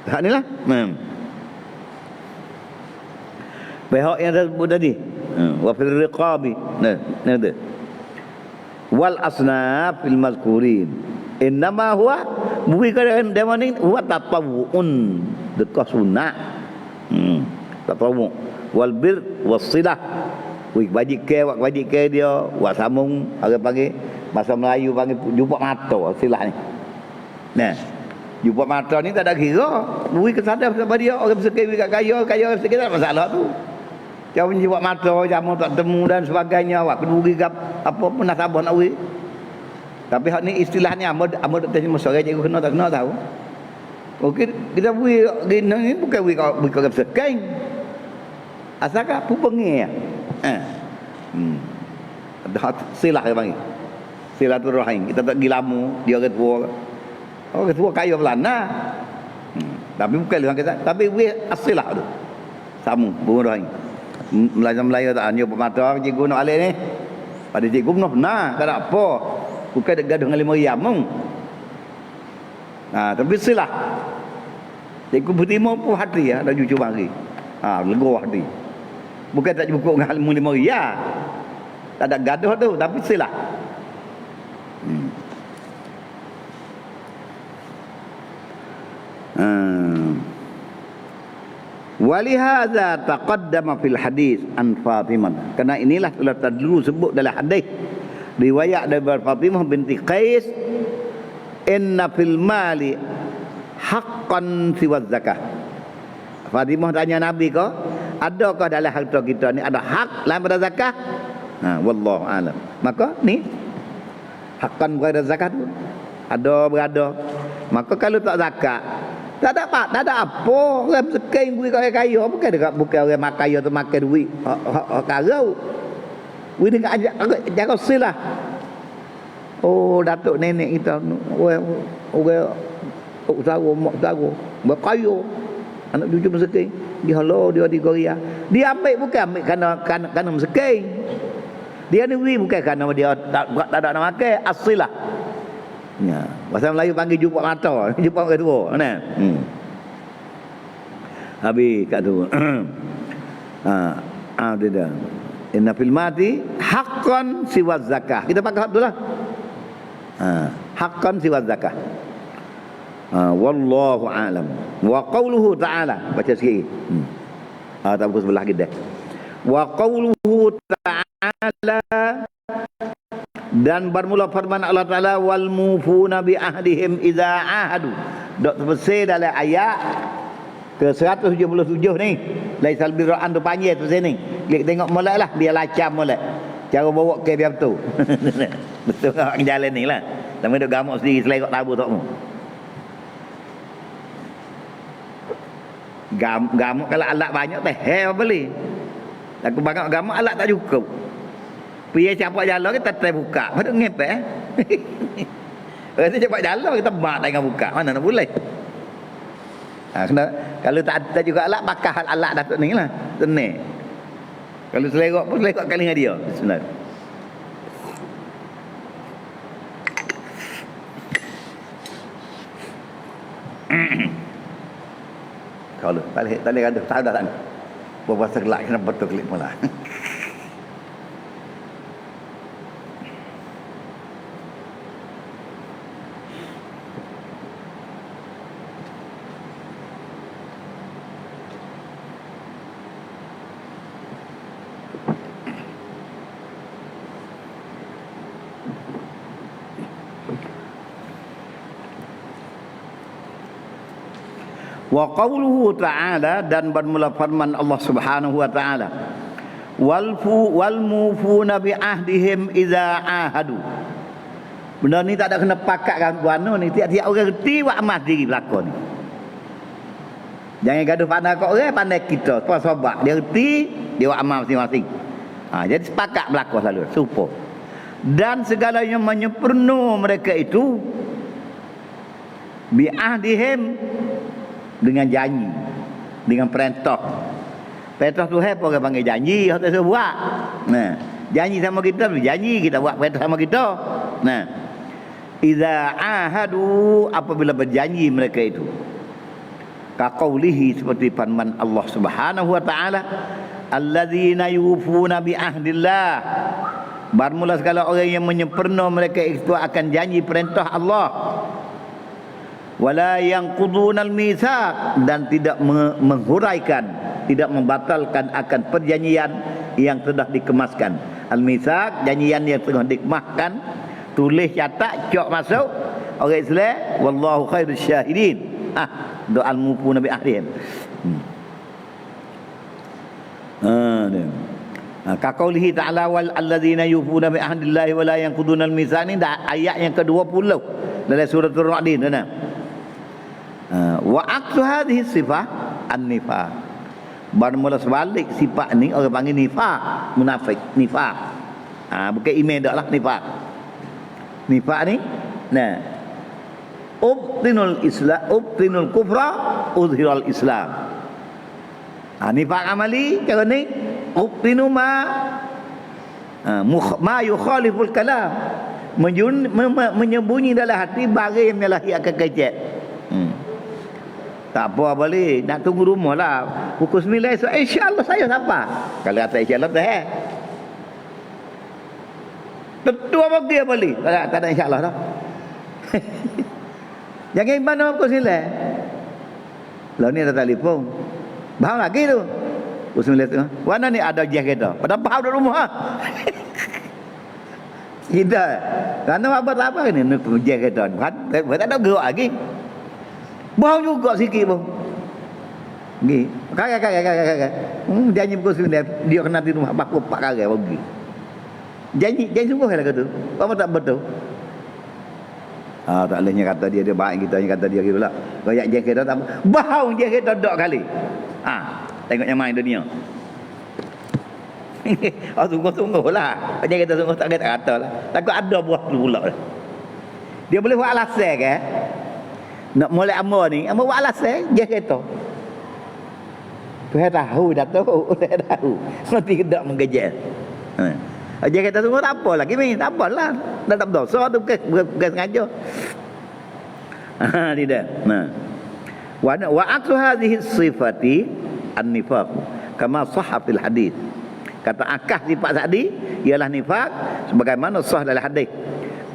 hak inilah pihak yang tersebut tadi. Wa fil riqabi, ada wal asnaf fil mazkurin. Innama huwa bukan demaning huwa tatawuun, dekah sunat, tatawu wal bir was silah, wajib ke dia buat sambung, orang panggil bahasa Melayu panggil jumpa mata silah ni. Jumpa mata ni tak ada kira, bui kesadar sebab dia orang bersekir kat kaya bersekir, tak masalah tu. Jauh jumpa mata, jamu tak temu dan sebagainya, awak keduri gap apa pun nasabah nak wui. Tapi hak ni istilahnya amud tanya masalah cikgu kena tak kena tahu. Okey, kita bui ni bukan bui kau sekai. Asalkan pupengnya. Dah silah dia panggil. Silaturahim. Kita tak gilamu, dia orang tua. Orang tua kaya belana. Tapi bukan orang kata, tapi bui asilah tu. Samu, burahim. Melayu tak hanya pemata cikgu nak alih ni. Pada cikgu pernah, tak ada apa. Bukan ada gaduh dengan 5 yam. Tapi silah. Cikgu bertimur pun hati dah jujur mari. Lega hati. Bukan tak cukup dengan 5 riyal. Tak ada gaduh tu, tapi silah. Walihadza taqaddama fil hadis an Fatimah. Karena inilah telah terdulu sebut dalam hadis riwayat dari Fatimah binti Qais, inna fil mali haqqan siwa zakah. Fatimah tanya Nabi ko, adakah dalam harta kita ni ada hak lain pada zakah? Wallahu alam. Maka ni haqqan pada zakat tu ada berada. Maka kalau tak zakat, tak ada apa. Orang sekian beri kaya kaya, bukan orang makan kaya tu makan duit karau. We dengan jaga silah. Oh, datuk nenek kita orang usaha mak usaha berkaya. Anak cucu miskin. Dia halau dia di Korea. Dia ambil bukan ambil kerana miskin. Dia ni bukan kerana dia tak ada nak makan, asilah. Ya, bahasa Melayu panggil jumpa mata, jumpa orang tua, kan? Habis kat tu. Dia dah. Inna fil mati haqqan siwa zakah. Kita pakai hak tu lah. Haqqan siwa zakah. Wallahu a'lam. Wa qawluhu ta'ala. Baca sikit. Tak buku sebelah kita. Wa qawluhu ta'ala, dan bermula firman Allah Ta'ala, wal mufuna bi ahdihim idza ahadu. Dok terpesir dalam ayat ke 177 ni. Laisal birra'an tu panggil tu sini. Klik tengok molek lah, biar lacam molek. Cara bawa ke biar betul. Betul orang jalan ni lah. Tapi duk gamuk sendiri selekok tabu tokmu. Gamuk kalau alat banyak teh apa beli. Aku banyak gamuk alat tak cukup. Pergi capak jalan kita tak buka. Patut ngepek. Kalau capak jalan kita mak dengan buka. Mana nak boleh? Kalau tak ada juga alat, bakal alat datuk ni lah. Tenang. Kalau selerok pun selerok kali dengan dia. Bismillah. Kalau tak boleh gaduh. Tak ada tak. Berpuasa kelak kena betul klik mula. Wa qawluhu ta'ala, dan bermula firman Allah Subhanahu wa ta'ala, wal mufuna bi ahdihim idza ahadu. Benda ni tak ada kena pakat gangguan ni, tiap-tiap orang reti buat amas diri berlaku ni. Jangan gaduh pandai kau orang, pandai kita. Sebab sobat dia reti, dia buat amal masing-masing. Jadi sepakat berlaku selalu, supo. Dan segalanya menyempurna mereka itu bi ahdihim, dengan janji, dengan perintah. Perintah tu apa orang panggil janji, hak tak buat. Janji sama kita, janji kita buat perintah sama kita. Iza ahadu, apabila berjanji mereka itu. Kaqaulihi, seperti firman Allah Subhanahu wa taala, alladzina yufuna bi ahdillah. Bermula segala orang yang menyempurna mereka itu akan janji perintah Allah. Wala yanqudunal mitsaq, dan tidak menghuraikan, tidak membatalkan akan perjanjian yang telah dikemaskan. Al-mitsaq, janjian yang telah dikemaskan, tulis catak cok masuk orang Islam. Wallahu khairus syahidin. Doa al-mufu nabi ahdihim. Ka qaulihi ta'ala wal alladzina yufuna bi ahdillahi wa la yanquduna al-mitsaq, ni dah ayat yang ke-20 dalam surah Ar-Ra'd ni. Wa aqsu hadhihi sifah an-nifaq. Bermula sebalik sifat ni orang panggil nifaq, munafik, nifaq. Bukan iman dak lah nifaq. Nifaq ni ubtinul kufra uzhiral islam. Nifaq amali cara ni ubtinu ma yukhaliful kalam, menyembunyi dalam hati barang yang menyalahi akal kecek. Tak apa boleh, nak tunggu rumah lah pukul 9 esok, insyaAllah saya siapa. Kalau kata insyaAllah dah tentu apa dia boleh. Tak ada insyaAllah dah. Jangan iman pukul 9. Lalu ni ada telefon, bahan lagi tu pukul 9 tu, mana ni ada jas kereta pada bahan di rumah. Kita kerana apa ni nak jas kereta tak ada gerak lagi. Bau juga sikit bau. Nggih. Kakak. Janji pukul 9 dia kena di rumah baku pak kakak pergi. Janji sungguh lah kata tu. Apa tak betul? Tak lehnya kata dia baik, kita kata dia gitu lah. Kayak je kita tak bau je kita dok kali. Tengok yang main dunia. Sungguh lah. Macam kita sungguh tak kata lah. Takut ada buah pula. Dia boleh buat alasan ke? Nak mulai amal ni, amal buat alasan je kita. Tuhan tahu, dah tahu. Mesti tidak mengejar. Aja kita semua tak apa lagi ni, tak apalah. Dah tak berdosa tu bukan sengaja. Tidak. Wa aqsu hadhihi sifati an-nifaq kama sahha fil hadis. Kata akah sifat tadi ialah nifaq sebagaimana sah dalam hadis.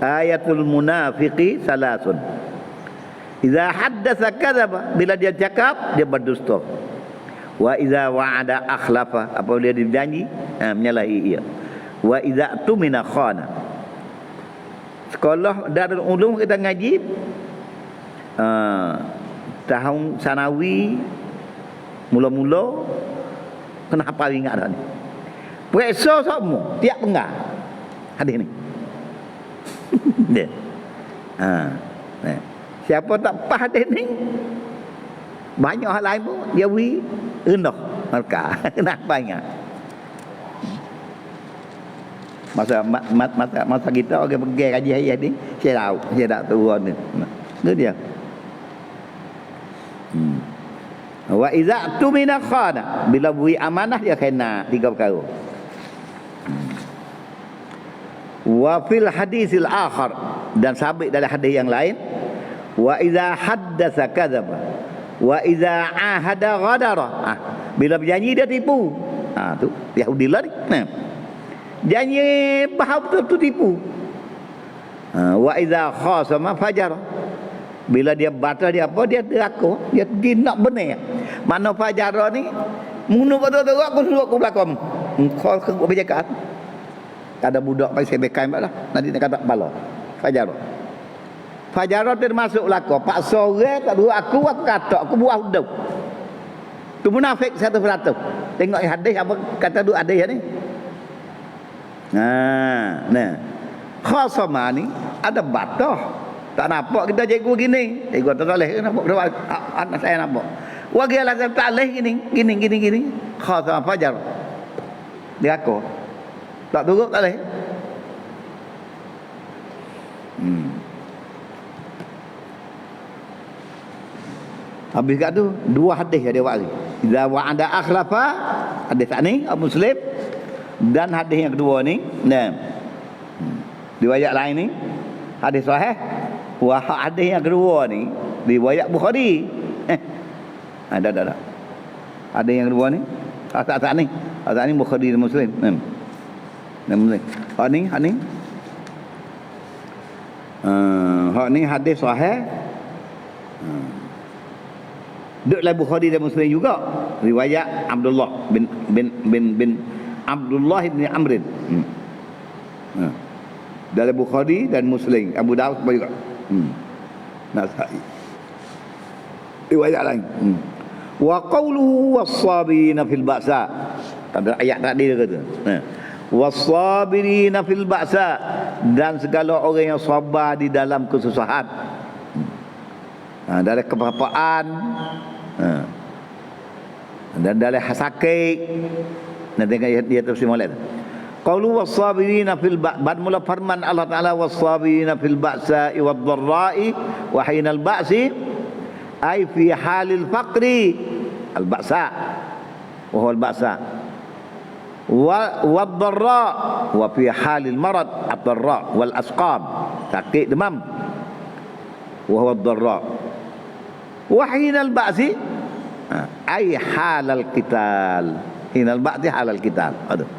Ayatul munafiqi salasun. Idza haddatsa kadzaba, bila dia cakap dia berdusta. Wa idza wa'ada akhlafa, apabila dia berjanji menyalahi ia. Wa idza tumina khana. Sekolah Darul Ulum kita ngaji tahun sanawi mula-mula kena hafal ingat dah ni. Periksa semua tiap penggal hadis ni. Dia. Siapa tak faham hadis ni, banyak hal lain pun dia rendah markah. Kenapa ingat? Masa kita orang pergi kaji ayat ni, saya tak tahu ni. Itu dia. Wa idza tumina khana, bila beri amanah dia kena 3 perkara. Wa fil hadisil akhar, dan sabit dalam hadis yang lain, wa idza haddatsa kadzaba wa idza ahada ghadara. Bila berjanji dia tipu. Tu Yahudi lah ni. Janji faham betul tipu. Wa idza khasama fajara. Bila dia batal dia apa, dia deraka, dia pergi nak benar. Mana fajara ni munuk betul-betul aku suruh aku belakang. Kau ke berjagaan. Ada budak pasal bekai lah. Nanti dia kata kepala. Fajara termasuk lakon. Pak sore tak dulu aku kata aku buah uduk. Tu munafik 100%. Tengok hadis apa kata tu hadis ni. Khasama ni ada batah. Tak nampak kita cikgu gini. Cikgu tak boleh nampak anak saya nampak. Wagi alasan tak boleh gini. Khasama fajar. Dia aku. Tak turut tak boleh. Habis kat tu 2 hadis dia buat lagi. Idza wa'ada akhlafa, hadis ni Muslim, dan hadis yang kedua ni riwayat lain ni hadis sahih. Wah, hadis yang kedua ni riwayat Bukhari. Ada. Ada yang kedua ni. Tak ni. Tak ni Bukhari dan Muslim. Muslim. Hak ni hadis sahih. Duk dalam Bukhari dan Muslim juga. Riwayat Abdullah bin Abdullah bin Amr. Dalam Bukhari dan Muslim, Abu Daud juga. Nasai. Riwayat lain. Wa qawluhu was-sabirina fil ba'sa. Ada ayat tadi dia kata. Was-sabirina fil ba'sa, dan segala orang yang sabar di dalam kesusahan. Dari kebapaan, dan dari sakit. Nanti dia tafsir molek. Qaulu was-sabirina fil ba'sa, mula firman Allah Taala was-sabirina fil ba'sa'i wad-dharra'i wa hinal ba'si, ay fi halil faqri al-ba'sa wa huwa al-ba'sa wad-dharra wa fi halil marad ad-dharra wal asqam, sakit demam, wa huwa ad-dharra wa hinal ba'si ay halal qital, hinal ba'si halal qital. Aduh.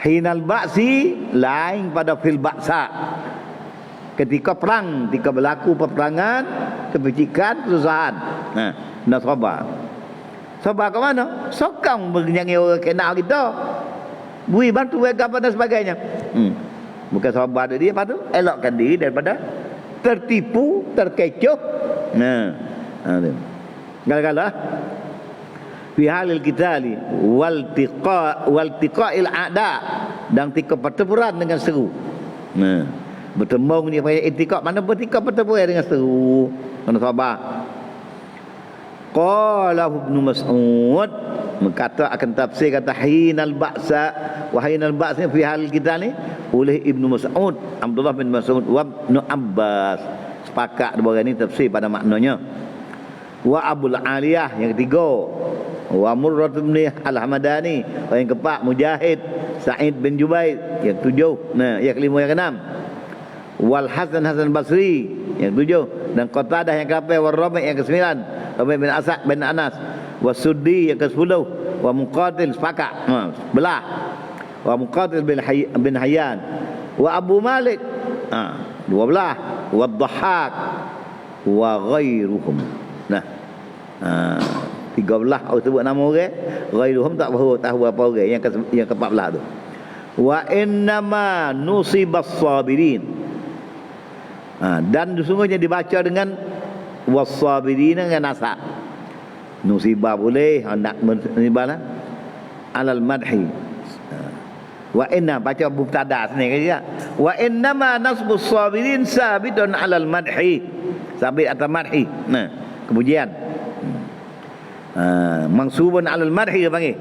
Hinal ba'si lain pada fil ba'sa, ketika perang, ketika berlaku peperangan, kepecikan, kesusahan. Nak sabar. Sabar ke mana? Sokong menyanyi orang kenal kita, bui bantu mereka dan sebagainya. Bukan sabar dia, lepas tu elokkan diri daripada tertipu, terkecoh. Gala-gala fi halil qitali wal tiqa'il a'da, dan tika pertempuran dengan seru. Bertemu ni payah intiqa, mana bertika pertempuran dengan seru, kena sabar. Qala Ibnu Mas'ud, berkata akan tafsir kata hinal ba'sa wa hinal ba'sa fi halil qitali oleh Ibnu Mas'ud, Abdullah bin Mas'ud wa Ibnu Abbas. Sepakat dua orang ni tafsir pada maknanya. Wa Abul Aliyah yang ketiga, wa Murrah bin Al-Hamadani, yang keempat Mujahid Sa'id bin Jubair, yang tujuh. Yang kelima yang keenam wal Hasan Basri, yang tujuh, dan Qatadah yang ke-8, wa Rabi' yang ke-9, Rabi' bin Asad bin Anas, wa Suddi yang ke-10, wa Muqatil, sepakat belah, wa Muqatil bin Hayyan, wa Abu Malik 12, wa Dhahhak wa ghairuhum. 13 aku sebut nama orang, ghairuhum tak tahu apa orang yang ke-14 tu. Wa innama nusibas sabirin, dan sesungguhnya dibaca dengan was-sabirin dengan nasab. Nusibah boleh nak menibala alal madhi. Wa inna, baca mubtada sini kan. Wa innama nasbus sabirin sabitun alal madhi, sabit atas madhi. Kemudian mansubun alal madhi dia panggil.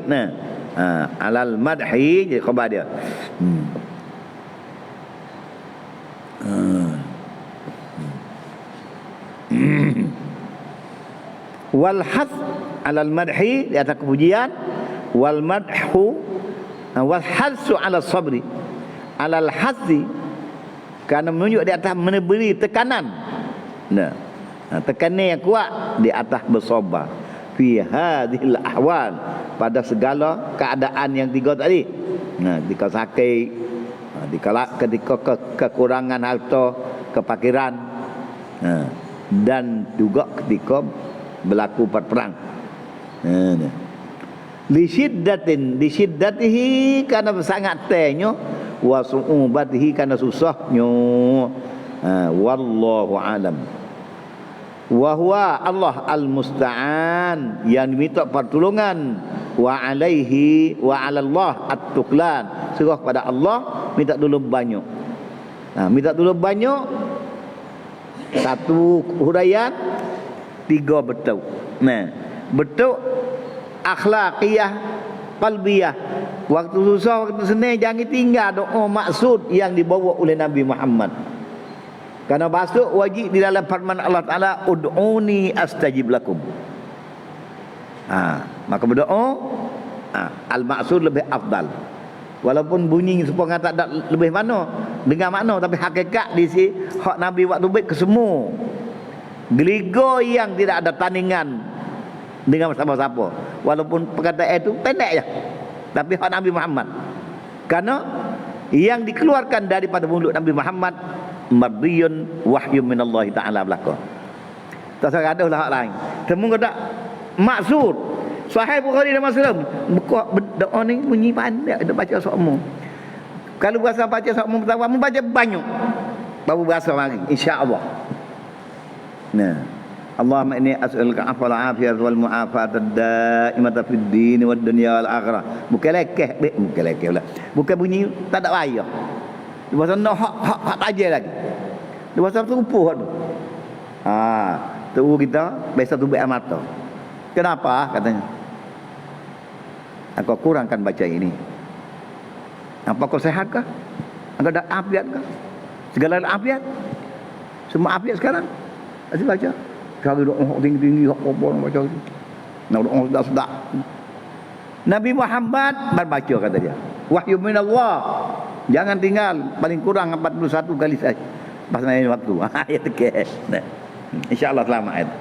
Alal madhi jadi khabar dia. Wal hath alal madhi di atas kepujian, wal madhu wal hasu ala sabri alal hazi, kerana menunjuk di atas memberi tekanan. Tekanan yang kuat di atas bersabar fi hadhil ahwal, pada segala keadaan yang tiga tadi. Ketika sakit, ketika kekurangan harta, kefakiran, dan juga ketika berlaku perang. Li syiddatihi, karena sangat tenyo, wa su'ubatihi, karena susahnya. Wallahu alam. Wa huwa Allah al-musta'an, yang diminta pertolongan, wa alaihi wa 'ala Allah at-tuklan, serah pada Allah, minta tolong banyak. Minta tolong banyak, satu huraian, tiga betul. Betul akhlaqiyah, qalbiyah. Waktu susah, waktu senang, jangan tinggal doa maksud yang dibawa oleh Nabi Muhammad. Karena masuk wajib di dalam firman Allah Ta'ala, ud'uni astajib lakum. Maka berdoa, al-maksud lebih afdal. Walaupun bunyi supaya tak ada lebih mana, dengar makna, tapi hakikat di si hak Nabi waktu baik ke semua. Geligo yang tidak ada tandingan dengan siapa-siapa. Walaupun perkataan itu pendek je, tapi hak Nabi Muhammad. Karena yang dikeluarkan daripada mulut Nabi Muhammad mardiyun wahyun minallah ta'ala belaka. Tak saya ada lah hak lain. Temu kata maksud Sahih Bukhari dan Muslim, buka doa ni bunyi pandai, dia baca semua. Kalau berasa baca semua pertama, membaca banyak, baru berasa lagi, insya-Allah. Allahumma inni as'aluka afwa wal afiyah wal mu'afat ad-daimata fid din wad dunya wal akhirah. Bukan lekeh, bukan lekeh pula. Bukan bunyi tak ada payah. Di bahasa nak hak aja lagi. Di bahasa tupuh tu. Tu kita biasa tu air mata. Kenapa katanya? Aku kurangkan baca ini. Apa kau sehat kah? Engkau ada afiat kah? Segala afiat. Semua afiat sekarang. Masih baca. Cari doa tinggi-tinggi apa baca itu. Nak doa sedap-sedap. Nabi Muhammad berbaca kata dia. Wahyu minallah. Jangan tinggal paling kurang 41 kali saja. Pas naik waktu. Ayat ke. Insya-Allah selamat ayat.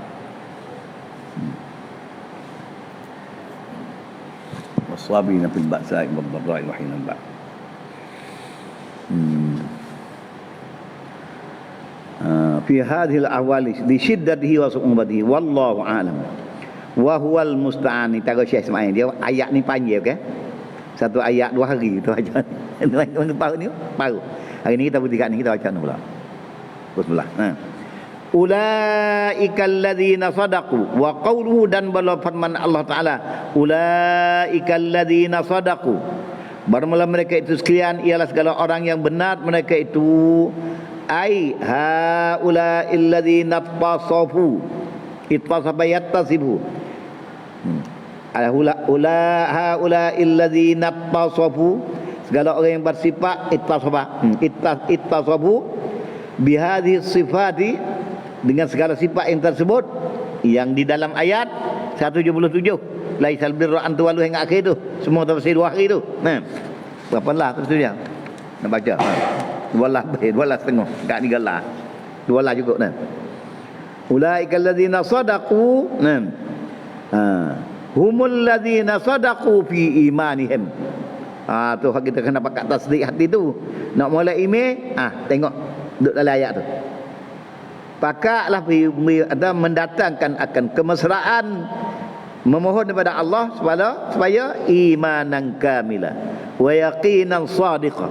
Wasabina fil ba'sa'i wad dharra'i wa hinal ba'. Fi hadhil ahwali di syiddatihi wa su'ubatihi wallahu a'lam wa huwal musta'an. Tahu Syekh Ismail dia ayat ni panjang okey. Satu ayat 2 hari tu aja. Baru ni baru. Hari ni kita buktikan ni kita baca ni pula. Bismillah. Ulaikal ladzina sadaqu wa qawluhu dan bala firman Allah Taala ulaikal ladzina sadaqu. Bermula mereka itu sekalian ialah segala orang yang benar mereka itu ai haula illadzina tasafu ittasaba yattasibu haula illadzina tasafu segala orang yang bersifat ittasabu bihadhi sifati dengan segala sifat yang tersebut yang di dalam ayat 177 laisal birra an tuwallu hingga akhir tu semua tafsir 2 hari tu. Berapa lah tu dia nak baca 12 setengah tak 3 lah 2 lah cukup nah. Ulaikal ladzina sadaqu humul ladzina sadaqu fi imanihim. Tu kita kena pakat tasdik hati tu nak mulai iman tengok duduk dalam ayat tu. Pakatlah ada mendatangkan akan kemesraan memohon kepada Allah supaya imanan kamila wa yaqinan sadiqa.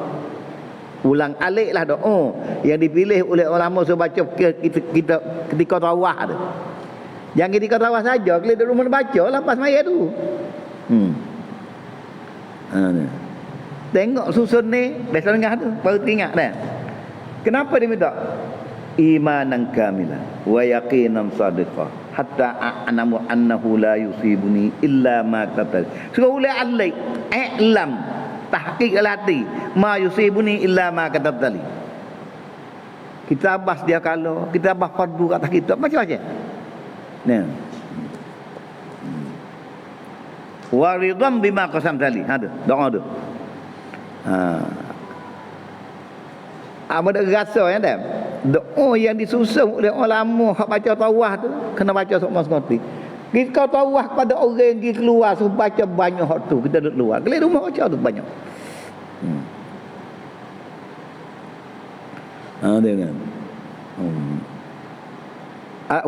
Ulang aliklah doa yang dipilih oleh ulama supaya baca kita ketika tawah tu. Jangan ketika tawah saja, kalau duduk rumah baca lepas maya tu. Tengok susun ni biasa dengar tu baru teringat dah. Kenapa dia minta imanan kamila wa yaqinan sadiqa hatta a'lamu annahu la yusibuni illa ma katab. Surah ulai i'lam tahqiq al-hati ma yusibuni illa ma katab tali. Kita bahas dia kalau kita bahas fardu kata kita macam-macam. Nah. Wa ridam bima qasam tali. Ada doa tu. Ada rasa ya dah. Doa yang disusun oleh ulama hak baca tawah tu kena baca semua sekali. Kita tawah pada orang yang pergi keluar suruh baca banyak hak tu kita duduk luar. Kalau rumah baca tu banyak. Dengan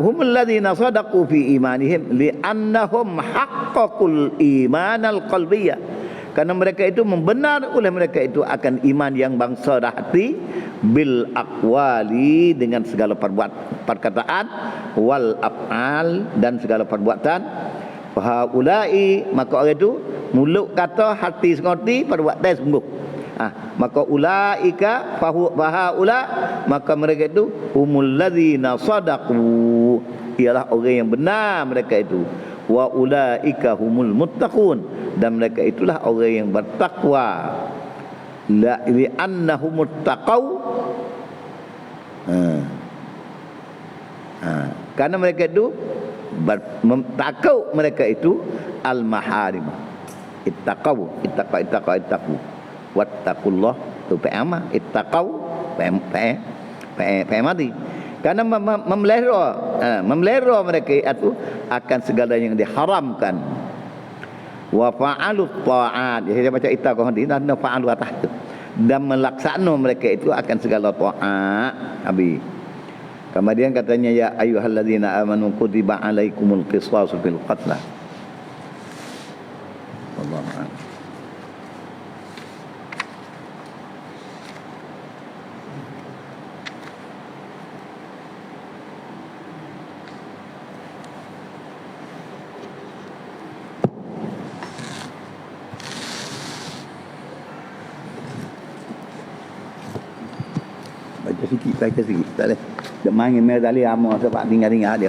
humul ladzina sadaqu fi imanihim li'annahum haqqaqul imanal qalbiyyah. Karena mereka itu membenar oleh mereka itu akan iman yang bangsa dah hati bil aqwali dengan segala perkataan wal af'al dan segala perbuatan. Fahaulai maka orang itu mulut kata hati sengerti perbuatan sungguh. Maka ulaika fahaula maka mereka itu humul ladzina sadaqu ialah orang yang benar mereka itu. Wa ulaika humul muttaqun dan mereka itulah orang yang bertakwa. La li annahum muttaqau karena mereka itu takut mereka itu al maharim. Ittaqau wattaqullah tu pa'ama ittaqau pa'amati. Karena memelihara mereka itu akan segala yang diharamkan. Wa fa'alu ta'at. Jadi saya baca ittaqau hadis dan fa'alu atas itu. Dan melaksanakan mereka itu akan segala ta'at. Habis. Kemudian katanya ya ayyuhalladzina amanu kutiba alaikumul qisasu fil qatl. Wallahu a'lam. baca sikit tak boleh. Dia main main tali amal sebab tinggal-tinggal dia tak